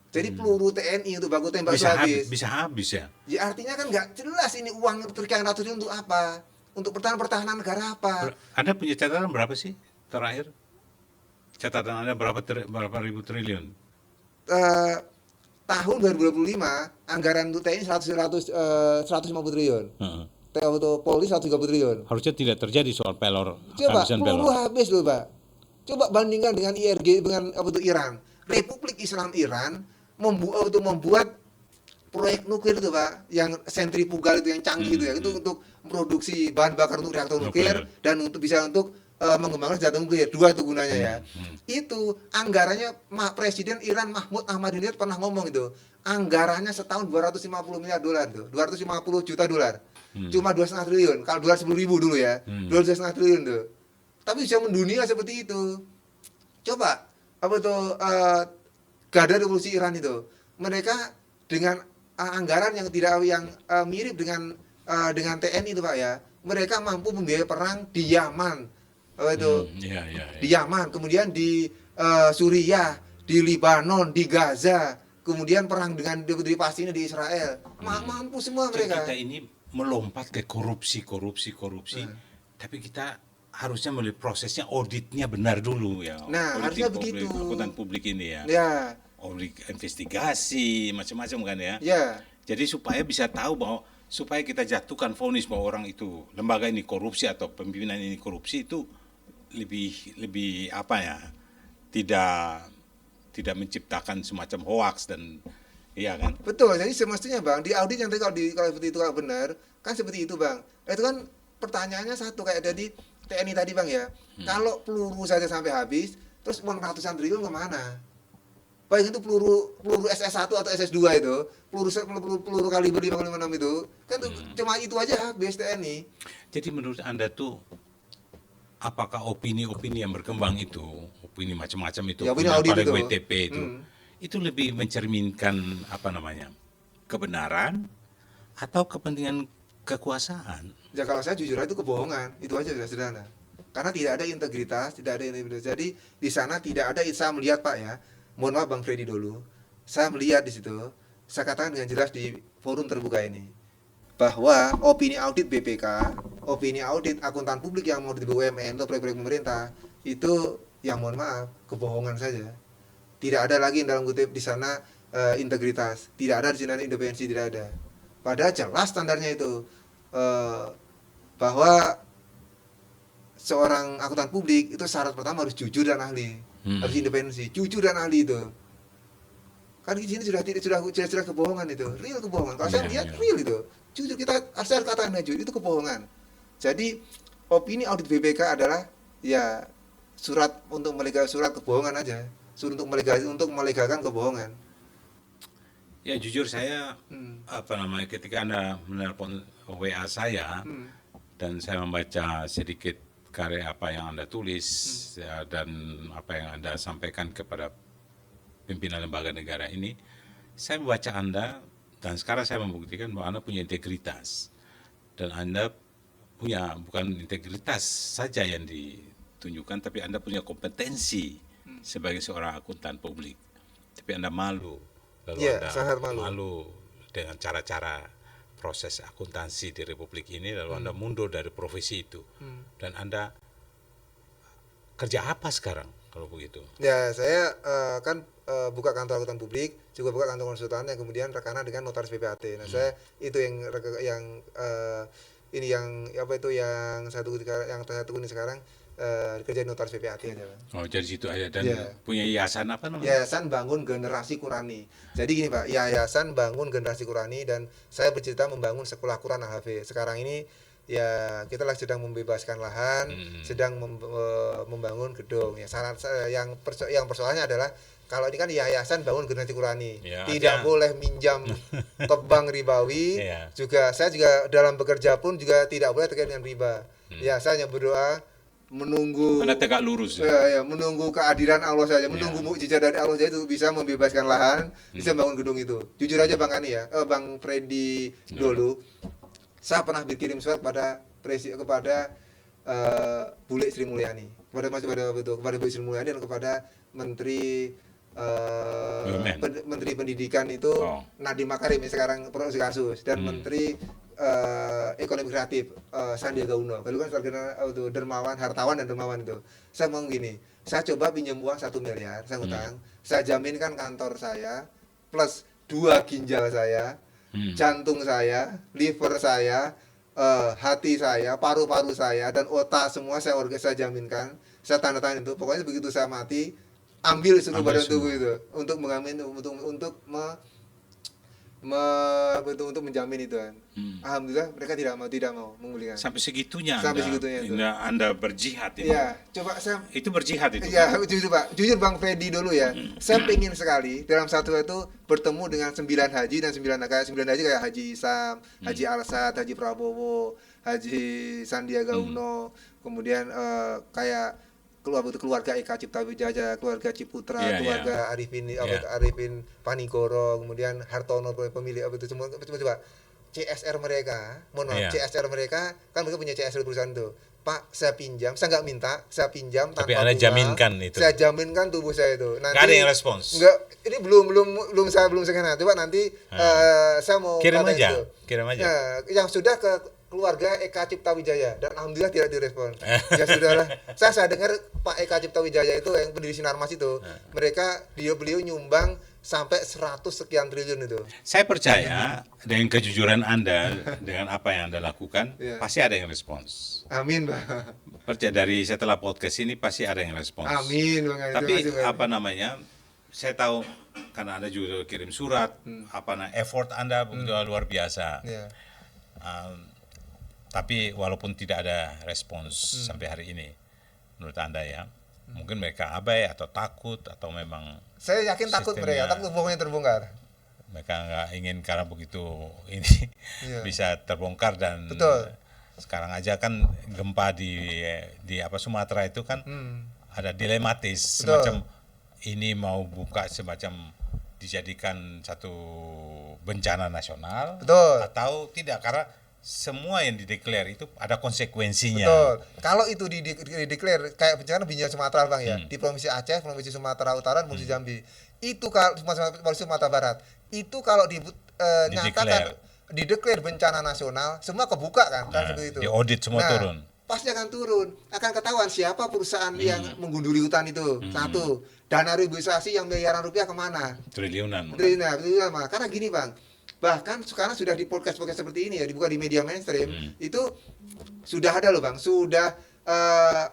Jadi peluru TNI untuk baku tembak bisa habis. Bisa habis ya. Ya artinya kan nggak jelas ini uang sekian ratus triliun untuk apa? Untuk pertahanan negara apa? Anda punya catatan berapa sih terakhir? Catatan Anda berapa ribu triliun? Tahun 2025 anggaran untuk TNI 150 triliun. Untuk Polri 130 triliun. Harusnya tidak terjadi soal pelor. Coba peluru habis loh, Pak. Coba bandingkan dengan IRG dengan Iran. Republik Islam Iran membuat proyek nuklir itu, Pak, yang sentrifugal itu, yang canggih itu ya, itu untuk memproduksi bahan bakar untuk reaktor nuklir dan untuk bisa untuk mengembangkan senjata nuklir. Dua itu gunanya ya. Itu anggarannya Presiden Iran Mahmud Ahmadinejad pernah ngomong itu. Anggarannya setahun 250 miliar dolar tuh. 250 juta dolar. Cuma 2,5 triliun. Kalau dolar 10.000 dulu ya. 2,5 triliun tuh. Tapi bisa mendunia seperti itu. Coba Garda Revolusi Iran itu. Mereka dengan anggaran yang mirip dengan TNI itu, Pak ya. Mereka mampu membiayai perang di Yaman. Di Yaman, kemudian di Suriah, di Libanon, di Gaza, kemudian perang dengan Palestina di Israel. Mampu semua mereka. Kita ini melompat ke korupsi. Tapi kita harusnya melihat prosesnya, auditnya benar dulu ya. Nah, harusnya begitu. Akuntan publik ini ya. Ya. Audit investigasi macam-macam kan ya. Ya. Jadi supaya bisa tahu supaya kita jatuhkan vonis bahwa orang itu, lembaga ini korupsi atau pimpinan ini korupsi, itu lebih apa ya, tidak menciptakan semacam hoaks dan iya kan. Betul. Jadi semestinya Bang, di audit yang tadi kalau seperti itu benar kan seperti itu Bang. Itu kan pertanyaannya satu kayak dari TNI tadi Bang ya. Kalau peluru saja sampai habis, terus uang ratusan triliun kemana? Baik itu peluru SS1 atau SS2 itu, peluru kaliber 556 itu, kan cuma itu aja habis TNI. Jadi menurut Anda tuh, apakah opini-opini yang berkembang itu, opini macam-macam itu, ya, pada WTP itu lebih mencerminkan kebenaran atau kepentingan kekuasaan? Ya kalau saya jujur itu kebohongan, itu aja sudah sederhana. Karena tidak ada integritas, Jadi di sana tidak ada, saya melihat Pak ya. Mohon maaf Bang Freddy dulu. Saya melihat di situ, saya katakan dengan jelas di forum terbuka ini, bahwa opini audit BPK, opini audit akuntan publik yang mau di BUMN atau proyek-proyek pemerintah, itu yang mohon maaf, kebohongan saja. Tidak ada lagi dalam kutip di sana integritas, tidak ada di sana independensi, tidak ada. Padahal jelas standarnya itu bahwa seorang akuntan publik itu syarat pertama harus jujur dan ahli, harus independensi, jujur dan ahli itu. Kan di sini sudah kebohongan itu, real kebohongan. Kalau saya lihat real itu, jujur kita asal katakan jujur itu kebohongan. Jadi opini audit BPK adalah ya surat kebohongan aja, untuk melegalkan kebohongan. Ya jujur saya ketika Anda menelpon WA saya dan saya membaca sedikit karya apa yang Anda tulis ya, dan apa yang Anda sampaikan kepada pimpinan lembaga negara ini, saya membaca Anda dan sekarang saya membuktikan bahwa Anda punya integritas dan Anda punya bukan integritas saja yang ditunjukkan, tapi Anda punya kompetensi sebagai seorang akuntan publik. Tapi Anda malu, lalu Anda sangat malu dengan cara-cara proses akuntansi di Republik ini, lalu Anda mundur dari profesi itu. Dan Anda kerja apa sekarang kalau begitu? Ya, saya kan buka kantor akuntan publik, juga buka kantor konsultan yang kemudian rekanan dengan notaris PPAT. Nah, saya itu yang saya tekuni sekarang, kerja notaris PPAT aja Bang. Oh, jadi situ aja dan Iya. punya yayasan apa namanya? Yayasan Bangun Generasi Qurani. Jadi gini Pak, Yayasan Bangun Generasi Qurani, dan saya bercerita membangun sekolah Quran Al-Hafiz. Sekarang ini ya kita lagi sedang membebaskan lahan, sedang membangun gedung. Ya yang persoalannya adalah kalau ini kan Yayasan Bangun Generasi Qurani, Ya, tidak boleh minjam ke bank ribawi. Iya. Saya juga dalam bekerja pun juga tidak boleh terkait dengan riba. Ya saya hanya berdoa menunggu Anda tegak lurus ya? ya, menunggu kehadiran Allah saja, menunggu mukjizat dari Allah saja itu bisa membebaskan lahan, bisa bangun gedung itu. Jujur aja Bang Ani ya, Bang Freddy dulu, saya pernah berkirim surat kepada Bule Sri Mulyani, kepada Bule Sri Mulyani dan kepada Menteri Menteri Pendidikan itu Nadiem Makarim yang sekarang produksi kasus, dan Menteri Ekonomi Kreatif Sandiaga Uno. Lalu kan dermawan, hartawan dan dermawan itu. Saya mau gini, saya coba pinjam uang 1 miliar, saya utang, saya jaminkan kantor saya plus 2 ginjal saya, jantung saya, liver saya, hati saya, paru-paru saya, dan otak semua saya jaminkan, saya tanda tangan itu. Pokoknya begitu saya mati, ambil seluruh badan tubuh itu untuk mengamin, untuk menjamin itu kan. Alhamdulillah mereka tidak mau memulihkan. Sampai segitunya. Itu. Anda berjihad itu. Iya, coba saya itu berjihad itu. Ya, jujur Bang Fedi dulu ya. Saya pengen sekali dalam satu itu bertemu dengan 9 haji dan 9 haji kayak Haji Isam, Haji Alsat, Haji Prabowo, Haji Sandiaga Uno, kemudian kayak keluarga Eka Cipta Wijaya, keluarga Ciputra, keluarga Arifin Panigoro, kemudian Hartono pemilik itu semua. Coba CSR mereka, CSR mereka kan mereka punya CSR perusahaan itu. Pak, saya pinjam, saya nggak minta, saya pinjam tanpa bunga. Tapi Anda jaminkan itu. Saya jaminkan tubuh saya itu. Nanti nggak ada yang respons. Nggak, ini belum saya kena. Coba nanti saya mau kirim aja. Nah, yang sudah ke keluarga Eka Cipta Wijaya, dan alhamdulillah tidak direspon. Ya sudahlah. Saya dengar Pak Eka Cipta Wijaya itu yang pendiri Sinarmas itu, beliau nyumbang sampai 100 sekian triliun itu. Saya percaya dengan kejujuran Anda, dengan apa yang Anda lakukan, pasti ada yang respons. Amin, Bang. Percaya dari setelah podcast ini pasti ada yang respons. Amin, Bang. Tapi saya tahu karena Anda juga kirim surat, effort Anda begitu luar biasa. Tapi walaupun tidak ada respons sampai hari ini, menurut Anda ya, mungkin mereka abai atau takut atau memang saya yakin takut mereka, takut bohongnya terbongkar. Mereka nggak ingin karena begitu ini bisa terbongkar dan sekarang aja kan gempa di Sumatera itu kan ada dilematis semacam ini mau buka semacam dijadikan satu bencana nasional atau tidak, karena semua yang dideklar itu ada konsekuensinya. Betul. Kalau itu dideklar kayak bencana Sumatera Bang ya, di Provinsi Aceh, Provinsi Sumatera Utara, Provinsi Jambi. Itu kalau Provinsi Sumatera Barat, itu kalau nyatakan dideklar bencana nasional, semua kebuka kan seperti itu. Di audit semua turun. Pasti akan turun. Akan ketahuan siapa perusahaan yang menggunduli hutan itu. Satu, dana reboisasi yang miliaran rupiah kemana? Triliunan. Karena gini Bang, bahkan sekarang sudah di podcast seperti ini ya, dibuka di media mainstream, itu sudah ada loh Bang, sudah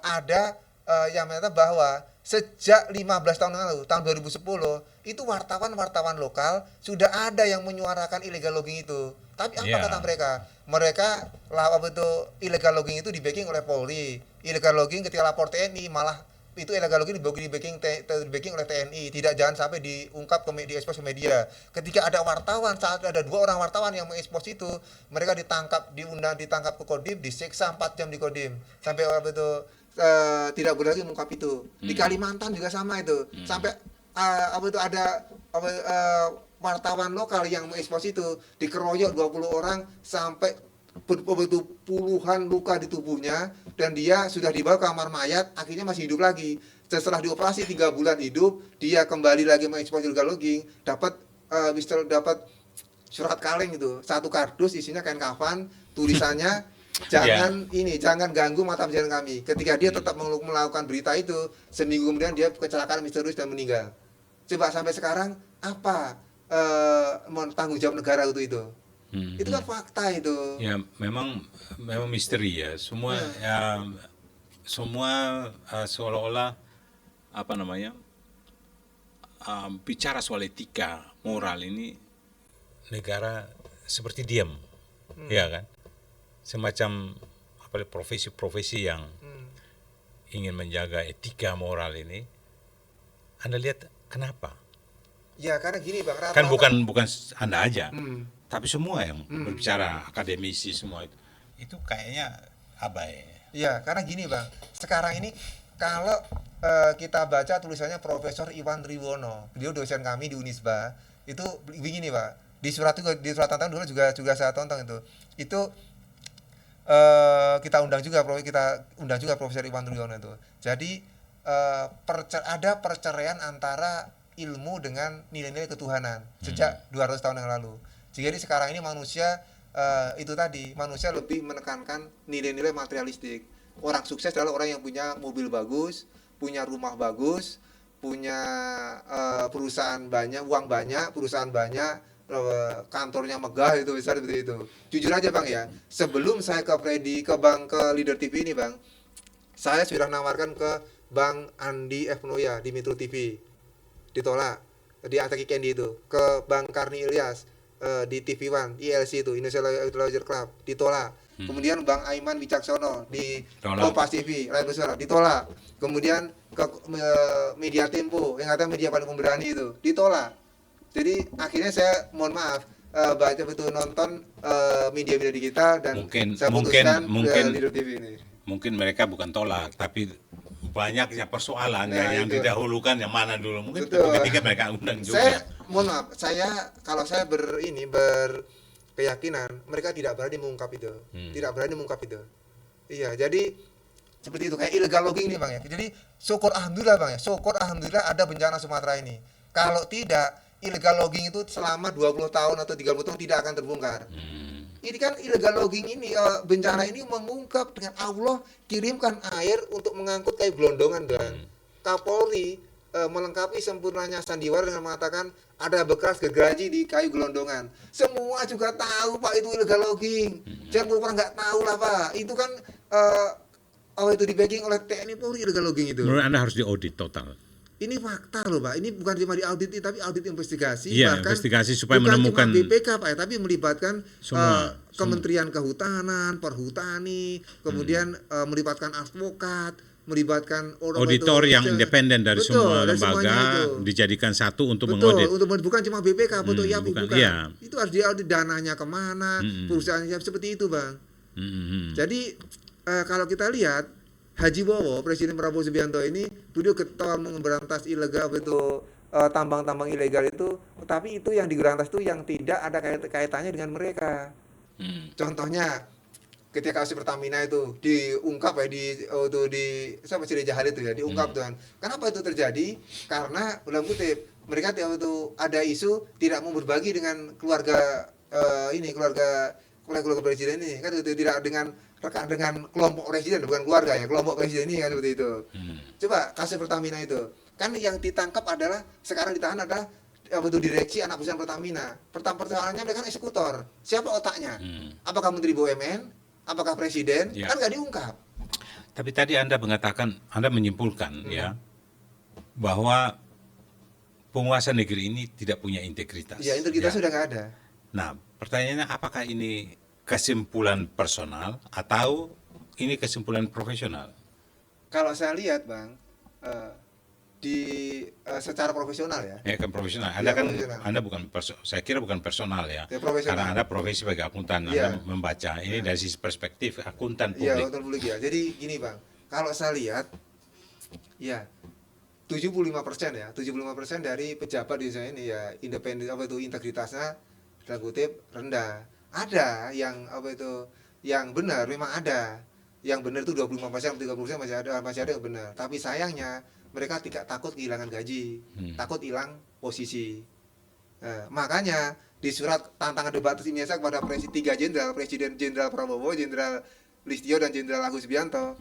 ada yang menyatakan bahwa sejak 15 tahun lalu, tahun 2010, itu wartawan lokal sudah ada yang menyuarakan illegal logging itu. Tapi apa kata mereka? Mereka illegal logging itu di-backing oleh Polri. Illegal logging ketika lapor TNI malah itu illegal logging di-backing oleh TNI. Jangan sampai diungkap diekspos ke media. Ketika ada wartawan, saat ada 2 orang wartawan yang mengekspos itu, mereka ditangkap ke Kodim, disiksa 4 jam di Kodim. Sampai tidak boleh lagi mengungkap itu. Di Kalimantan juga sama itu. Sampai ada wartawan lokal yang mengekspos itu, dikeroyok 20 orang sampai puluhan luka di tubuhnya, dan dia sudah dibawa ke kamar mayat, akhirnya masih hidup lagi. Setelah dioperasi 3 bulan hidup, dia kembali lagi mengekspos illegal logging, dapat surat kaleng itu, 1 kardus isinya kain kafan, tulisannya jangan ganggu mata pencarian kami. Ketika dia tetap melakukan berita itu, seminggu kemudian dia kecelakaan misterius dan meninggal. Coba sampai sekarang apa tanggung jawab negara itu? Itu kan fakta itu. Ya memang misteri ya. Semua ya semua seolah-olah apa namanya bicara soal etika moral ini negara seperti diam, ya kan? Semacam apa profesi-profesi yang ingin menjaga etika moral ini. Anda lihat kenapa? Ya karena gini Bang, Kan bukan Anda aja, tapi semua yang berbicara akademisi semua itu kayaknya abai. Ya karena gini Bang, sekarang ini kalau kita baca tulisannya Profesor Iwan Triwono, beliau dosen kami di Unisba, itu begini Pak, di surat tantangan dulu juga saya tonton itu kita undang juga Profesor Iwan Triwono itu. Jadi ada perceraian antara ilmu dengan nilai-nilai ketuhanan sejak 200 tahun yang lalu. Jadi sekarang ini manusia manusia lebih menekankan nilai-nilai materialistik. Orang sukses adalah orang yang punya mobil bagus, punya rumah bagus, punya perusahaan banyak, uang banyak, perusahaan banyak, kantornya megah, itu besar seperti itu. Jujur aja Bang ya, sebelum saya ke Leader TV ini Bang, saya sudah nawarkan ke Bang Andi F. Noya di Metro TV, ditolak. Di Ataki Candy itu, ke Bang Karni Ilyas di TV One, ILC itu, Indonesia Leisure Club, ditolak. Kemudian Bang Aiman Wicaksono di Kompas TV, Rakyat Besar, ditolak. Kemudian ke Media Tempo, yang katanya media paling pemberani itu, ditolak. Jadi akhirnya saya mohon maaf nonton media-media digital dan saya putuskan Leader TV ini. Mungkin mereka bukan tolak, tapi banyaknya persoalan yang didahulukan yang mana dulu. Mungkin ketika mereka undang juga. Saya mohon maaf, kalau saya berkeyakinan mereka tidak berani mengungkap itu. Tidak berani mengungkap itu. Iya, jadi seperti itu, kayak illegal logging nih Bang ya. Jadi syukur alhamdulillah Bang ya. Syukur alhamdulillah ada bencana Sumatera ini. Kalau tidak, illegal logging itu selama 20 tahun atau 30 tahun tidak akan terbongkar. Ini kan illegal logging ini, bencana ini mengungkap dengan Allah kirimkan air untuk mengangkut kayu gelondongan Bang. Kapolri melengkapi sempurnanya sandiwara dengan mengatakan ada bekas gergaji di kayu gelondongan. Semua juga tahu Pak itu illegal logging. Jangan pura nggak tahu lah Pak. Itu kan itu di backing oleh TNI Polri illegal logging itu. Menurut Anda harus diaudit total. Ini fakta loh Pak. Ini bukan cuma diaudit tapi audit investigasi. Iya, bahkan investigasi supaya bukan menemukan cuma BPK Pak ya, tapi melibatkan semua. Kementerian Kehutanan, Perhutani, kemudian melibatkan advokat, melibatkan auditor yang independen dari semua lembaga, dijadikan satu untuk mengaudit. Bukan cuma BPK, bukan. Iya. Itu harus diaudit dananya kemana, perusahaannya seperti itu Bang. Jadi kalau kita lihat Haji Bowo, Presiden Prabowo Subianto ini beliau getol memberantas ilegal tambang-tambang ilegal itu, tapi itu yang diberantas itu yang tidak ada kaitannya dengan mereka. Contohnya ketika kasus Pertamina itu diungkap ya di Jahal itu ya diungkap tuh kan. Kenapa itu terjadi? Karena dalam kutip mereka itu ada isu tidak mau berbagi dengan keluarga presiden ini kan, itu tidak dengan kelompok presiden, bukan keluarga ya, kelompok presiden ini kan seperti itu. Coba kasus Pertamina itu kan yang ditangkap adalah sekarang ditahan adalah direksi anak perusahaan Pertamina. Persoalannya mereka kan eksekutor. Siapa otaknya? Apakah Menteri BUMN? Apakah Presiden? Ya. Kan nggak diungkap. Tapi tadi Anda menyimpulkan ya bahwa penguasa negeri ini tidak punya integritas. Ya, integritas sudah nggak ada. Nah, pertanyaannya apakah ini kesimpulan personal atau ini kesimpulan profesional? Kalau saya lihat Bang, secara profesional ya. Ya kan profesional. Anda kan profesional. Anda saya kira bukan personal ya. Karena Anda profesi sebagai akuntan, Anda membaca ini dari sisi perspektif akuntan publik. Iya, akuntan publik ya. Jadi gini Bang, kalau saya lihat ya 75% dari pejabat di sana ini ya independen integritasnya dalam kutip rendah. Ada yang yang benar, memang ada. Yang benar itu 25%, 30% masih ada yang benar. Tapi sayangnya mereka tidak takut kehilangan gaji, takut hilang posisi. Makanya di surat tantangan debat Indonesia kepada Presiden Jenderal Prabowo, Jenderal Listio dan Jenderal Agus Subianto,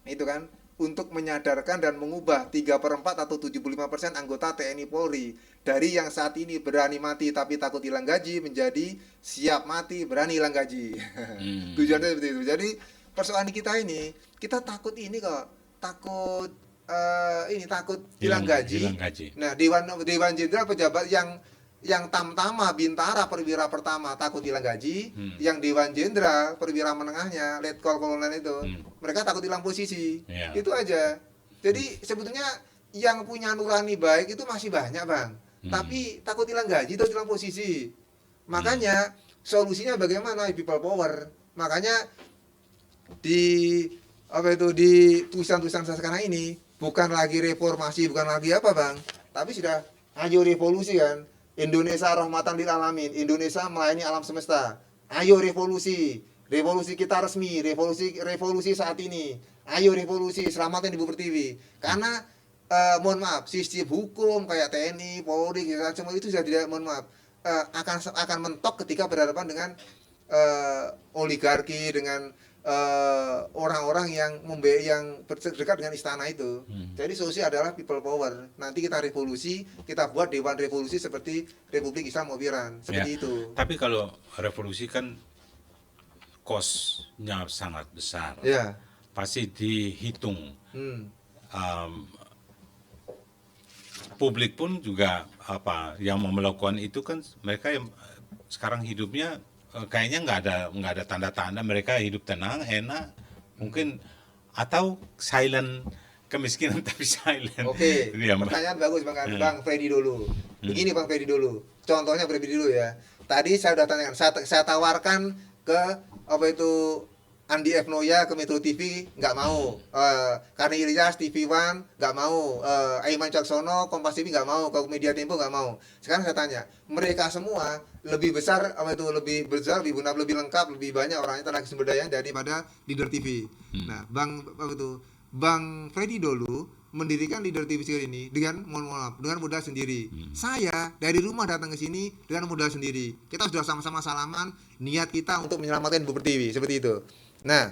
itu kan untuk menyadarkan dan mengubah 3/4 atau 75% anggota TNI Polri dari yang saat ini berani mati tapi takut hilang gaji menjadi siap mati berani hilang gaji. Tujuannya seperti itu. Jadi persoalan kita ini, kita takut ini kok, takut takut hilang gaji. Nah, Dewan Jenderal pejabat yang tamtama bintara perwira pertama takut hilang gaji, yang Dewan Jenderal perwira menengahnya letkol kolonel itu mereka takut hilang posisi. Itu aja. Jadi sebetulnya yang punya nurani baik itu masih banyak, Bang. Tapi takut hilang gaji atau hilang posisi. Makanya solusinya bagaimana? People power. Makanya di tulisan-tulisan saya sekarang ini bukan lagi reformasi, bukan lagi apa, Bang, tapi sudah ayo revolusi kan. Indonesia rahmatan lil alamin, Indonesia melayani alam semesta. Ayo revolusi. Revolusi kita resmi, revolusi saat ini. Ayo revolusi, selamatin Ibu Pertiwi. Karena mohon maaf, sistem hukum kayak TNI, Polri, semua itu sudah tidak, mohon maaf, akan mentok ketika berhadapan dengan oligarki, dengan orang-orang yang dekat dengan istana itu. Jadi solusi adalah people power. Nanti kita revolusi, kita buat dewan revolusi seperti Republik Islam Iran, seperti itu. Tapi kalau revolusi kan kosnya sangat besar. Pasti dihitung. Publik pun juga yang mau melakukan itu kan mereka yang sekarang hidupnya kayaknya nggak ada tanda-tanda mereka hidup tenang, enak, mungkin, atau silent, kemiskinan tapi silent. Oke, pertanyaan bagus Bang Freddy dulu. Begini Bang Freddy dulu, contohnya Freddy dulu ya. Tadi saya sudah tanyakan, saya tawarkan ke Andi F. Noya ke Metro TV, nggak mau. Karni Ilyas TV One nggak mau. Aiman Caksono Kompas TV nggak mau. Ke Media Tempo nggak mau. Sekarang saya tanya, mereka semua lebih besar, lebih besar, lebih benar, lebih lengkap, lebih banyak orangnya, tenaga sumber daya daripada Leader TV. Nah, Bang Freddy dulu mendirikan Leader TV ini dengan mohon maaf dengan modal sendiri. Saya dari rumah datang ke sini dengan modal sendiri. Kita sudah sama-sama salaman, niat kita untuk menyelamatkan Ibu Pertiwi, seperti itu. Nah,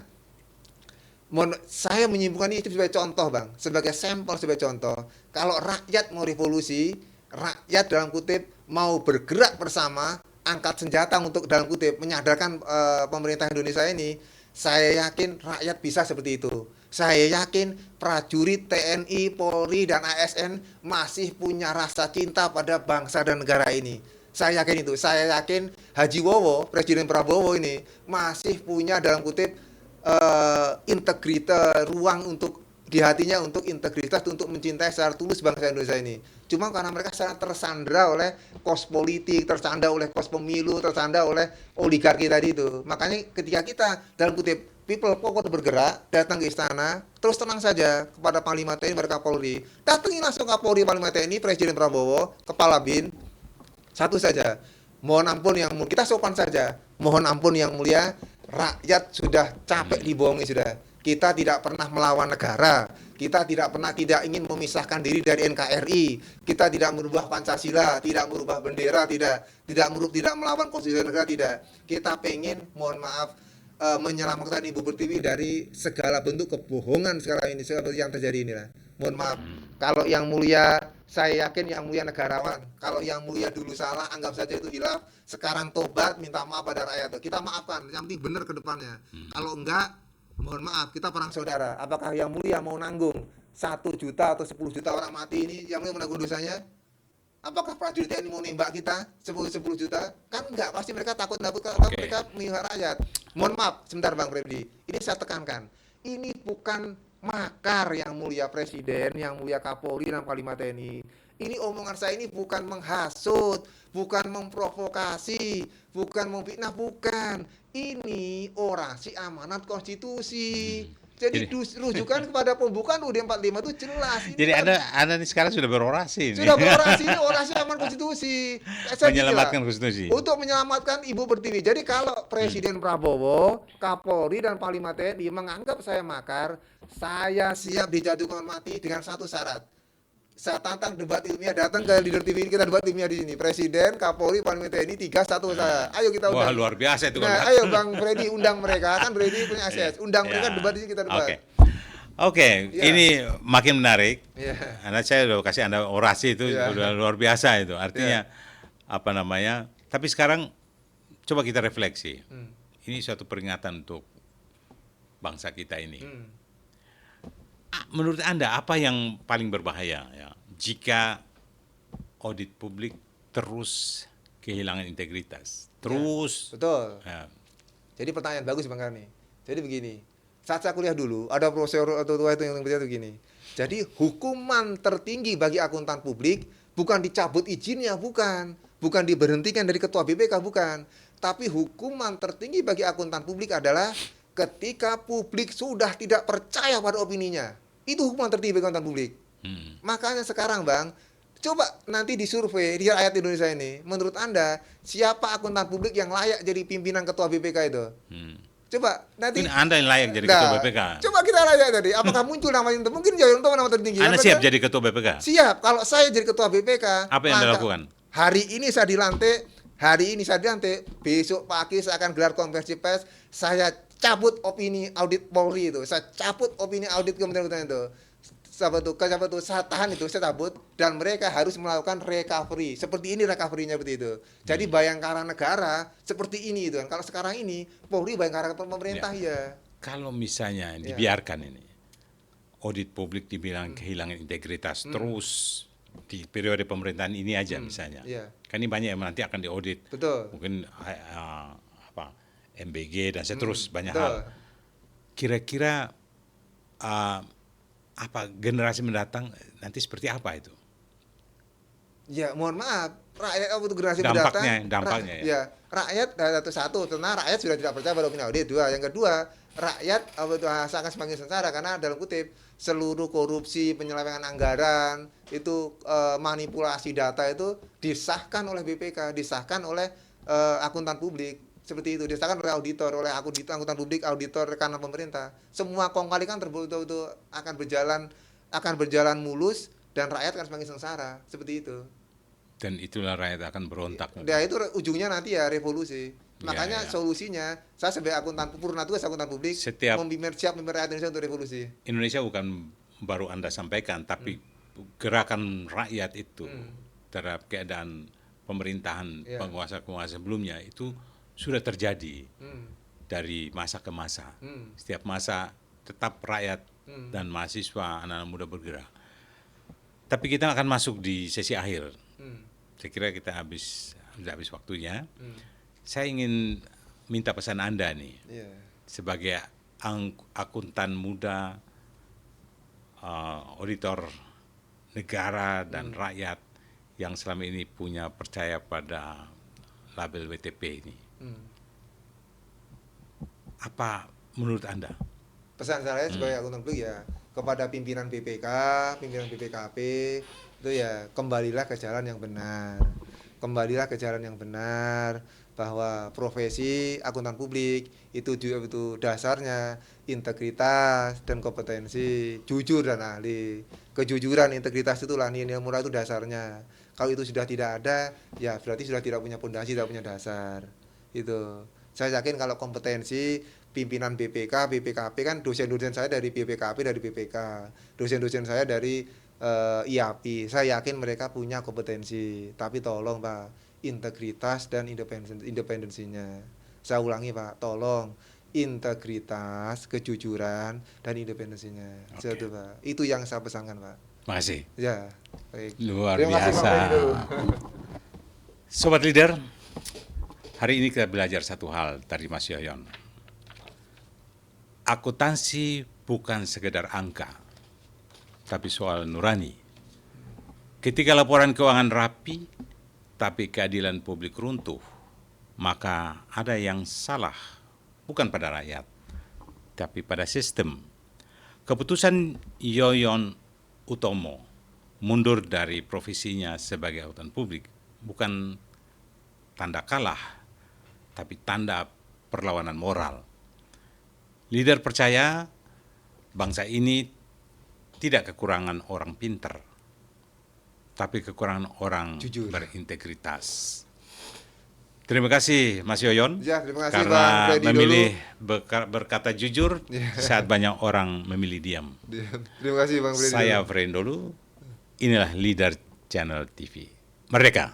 saya menyimpulkan ini sebagai contoh, Bang, sebagai sampel, sebagai contoh. Kalau rakyat mau revolusi, rakyat dalam kutip mau bergerak bersama, angkat senjata untuk dalam kutip menyadarkan pemerintah Indonesia ini, saya yakin rakyat bisa seperti itu. Saya yakin prajurit TNI, Polri, dan ASN masih punya rasa cinta pada bangsa dan negara ini. Saya yakin itu. Saya yakin Haji Wowo, Presiden Prabowo ini masih punya dalam kutip integritas, ruang untuk di hatinya untuk integritas, untuk mencintai secara tulus bangsa Indonesia ini. Cuma karena mereka sangat tersandra oleh kos politik, tersandra oleh kos pemilu, tersandra oleh oligarki tadi itu. Makanya ketika kita dalam kutip people power bergerak, datang ke istana, terus tenang saja kepada Panglima TNI, mereka Polri. Datangi langsung Kapolri, Panglima TNI, Presiden Prabowo, Kepala BIN. Satu saja, mohon ampun yang mulia, kita sopan saja, mohon ampun yang mulia, rakyat sudah capek dibohongi sudah. Kita tidak pernah melawan negara, kita tidak ingin memisahkan diri dari NKRI, kita tidak merubah Pancasila, tidak merubah bendera, tidak melawan konstitusi negara, tidak. Kita pengen, mohon maaf, menyelamatkan Ibu Pertiwi dari segala bentuk kebohongan sekarang ini seperti yang terjadi inilah. Mohon maaf, kalau yang mulia, saya yakin yang mulia negarawan. Kalau yang mulia dulu salah, anggap saja itu hilaf. Sekarang tobat, minta maaf pada rakyat. Kita maafkan, yang penting benar ke depannya. Kalau enggak, mohon maaf, kita perang saudara. Apakah yang mulia mau nanggung 1 juta atau 10 juta orang mati ini, yang mulia menanggung dosanya? Apakah prajurit TNI mau nembak kita 10 juta? Kan enggak, pasti mereka takut mereka melindungi rakyat. Mohon maaf, sebentar Bang Freddy. Ini saya tekankan. Ini bukan makar yang mulia Presiden, yang mulia Kapolri dan Panglima TNI. Ini omongan saya ini bukan menghasut, bukan memprovokasi, bukan memfitnah, bukan. Ini orasi amanat konstitusi. Jadi rujukan kepada pembukaan UUD 45 itu jelas. Ini jadi Anda sekarang sudah berorasi. Sudah berorasi, ini orasi aman konstitusi. Menyelamatkan konstitusi. Untuk menyelamatkan Ibu Pertiwi. Jadi kalau Presiden Prabowo, Kapolri dan Panglima TNI menganggap saya makar, saya siap dijatuhkan mati dengan satu syarat. Saya tantang debat ilmiah, datang ke Leader TV, kita debat ilmiah di sini. Presiden, Kapolri, Panglima TNI, 3-1 saya. Ayo kita undang. Wah, luar biasa itu. Nah, ayo Bang Freddy undang mereka, kan Freddy punya akses. Undang mereka debat di sini, kita debat. Oke. Ini makin menarik. Karena saya udah kasih Anda orasi itu udah luar biasa itu. Artinya tapi sekarang coba kita refleksi. Ini suatu peringatan untuk bangsa kita ini. Menurut Anda apa yang paling berbahaya ya jika audit publik terus kehilangan integritas? Terus betul. ya, Jadi pertanyaan bagus Bang Karni. Jadi begini, saat saya kuliah dulu, ada profesor atau tua itu yang berkata begini. Jadi hukuman tertinggi bagi akuntan publik bukan dicabut izinnya, bukan diberhentikan dari ketua BPK, bukan. Tapi hukuman tertinggi bagi akuntan publik adalah ketika publik sudah tidak percaya pada opininya. Itu hukuman tertinggi bagi akuntan publik. Makanya sekarang Bang, coba nanti disurvei di rakyat Indonesia ini, menurut Anda siapa akuntan publik yang layak jadi pimpinan ketua BPK itu? Coba nanti Mungkin Anda yang layak jadi ketua BPK. Coba kita layak tadi, apakah muncul nama itu? Mungkin Yoyonto nama tertinggi. Anda siap jadi ketua BPK? Siap. Kalau saya jadi ketua BPK, Apa yang Anda lakukan? Hari ini saya dilantik, besok pagi saya akan gelar konversi pers, saya cabut opini audit Polri itu, saya cabut opini audit Kementerian Keuangan itu. Saya tahan itu, saya cabut, dan mereka harus melakukan recovery. Seperti ini recovery-nya seperti itu. Jadi Bayangkara negara seperti ini itu kan. Kalau sekarang ini Polri Bayangkara pemerintah ya. Kalau misalnya dibiarkan ini, audit publik dibilang kehilangan integritas terus di periode pemerintahan ini aja misalnya. Kan ini banyak yang nanti akan diaudit. Betul. Mungkin MBG dan seterus banyak hal. Kira-kira apa generasi mendatang nanti seperti apa itu? Ya mohon maaf, rakyat apa itu generasi dampaknya ya. Rakyat satu, karena rakyat sudah tidak percaya pada opini audit. Dua, yang kedua, rakyat akan semakin sengsara karena dalam kutip seluruh korupsi, penyelewengan anggaran, itu manipulasi data itu disahkan oleh BPK, disahkan oleh akuntan publik. Seperti itu, disahkan oleh auditor, oleh akuntan publik, auditor, rekanan pemerintah. Semua kong kali kan itu akan berjalan mulus dan rakyat akan semakin sengsara. Seperti itu. Dan itulah rakyat akan berontak. Ya itu ujungnya nanti ya revolusi. Makanya solusinya, saya sebagai akuntan publik siap memimpin rakyat Indonesia untuk revolusi. Indonesia bukan baru Anda sampaikan, tapi gerakan rakyat itu terhadap keadaan pemerintahan penguasa-penguasa sebelumnya itu sudah terjadi dari masa ke masa. Setiap masa tetap rakyat dan mahasiswa, anak-anak muda bergerak. Tapi kita akan masuk di sesi akhir. Saya kira kita sudah habis waktunya. Saya ingin minta pesan Anda nih, sebagai akuntan muda, auditor negara dan rakyat yang selama ini punya percaya pada label WTP ini. Apa menurut Anda? Pesan saya sebagai akuntan publik ya kepada pimpinan BPK, pimpinan BPKP itu ya kembalilah ke jalan yang benar. Kembalilah ke jalan yang benar bahwa profesi akuntan publik itu dasarnya integritas dan kompetensi, jujur dan ahli. Kejujuran, integritas itulah nilai moral itu dasarnya. Kalau itu sudah tidak ada, ya berarti sudah tidak punya pondasi, tidak punya dasar. Itu. Saya yakin kalau kompetensi pimpinan BPK, BPKP kan dosen-dosen saya dari BPKP, dari BPK. Dosen-dosen saya dari IAPI. Saya yakin mereka punya kompetensi. Tapi tolong Pak, integritas dan independensinya. Saya ulangi Pak, tolong integritas, kejujuran dan independensinya. Itu Pak. Itu yang saya pesankan Pak. Makasih. Ya, baik. Luar biasa. Sobat Leader, hari ini kita belajar satu hal dari Mas Yoyon. Akuntansi bukan sekedar angka, tapi soal nurani. Ketika laporan keuangan rapi, tapi keadilan publik runtuh, maka ada yang salah, bukan pada rakyat, tapi pada sistem. Keputusan Yoyon Utomo mundur dari profesinya sebagai akuntan publik bukan tanda kalah, tapi tanda perlawanan moral. Leader percaya bangsa ini tidak kekurangan orang pintar, tapi kekurangan orang jujur, berintegritas. Terima kasih Mas Yoyon, ya, terima kasih, karena Bang memilih berkata jujur saat banyak orang memilih diam. Terima kasih Bang Freddy. Saya Frendolu, inilah Leader Channel TV. Merdeka!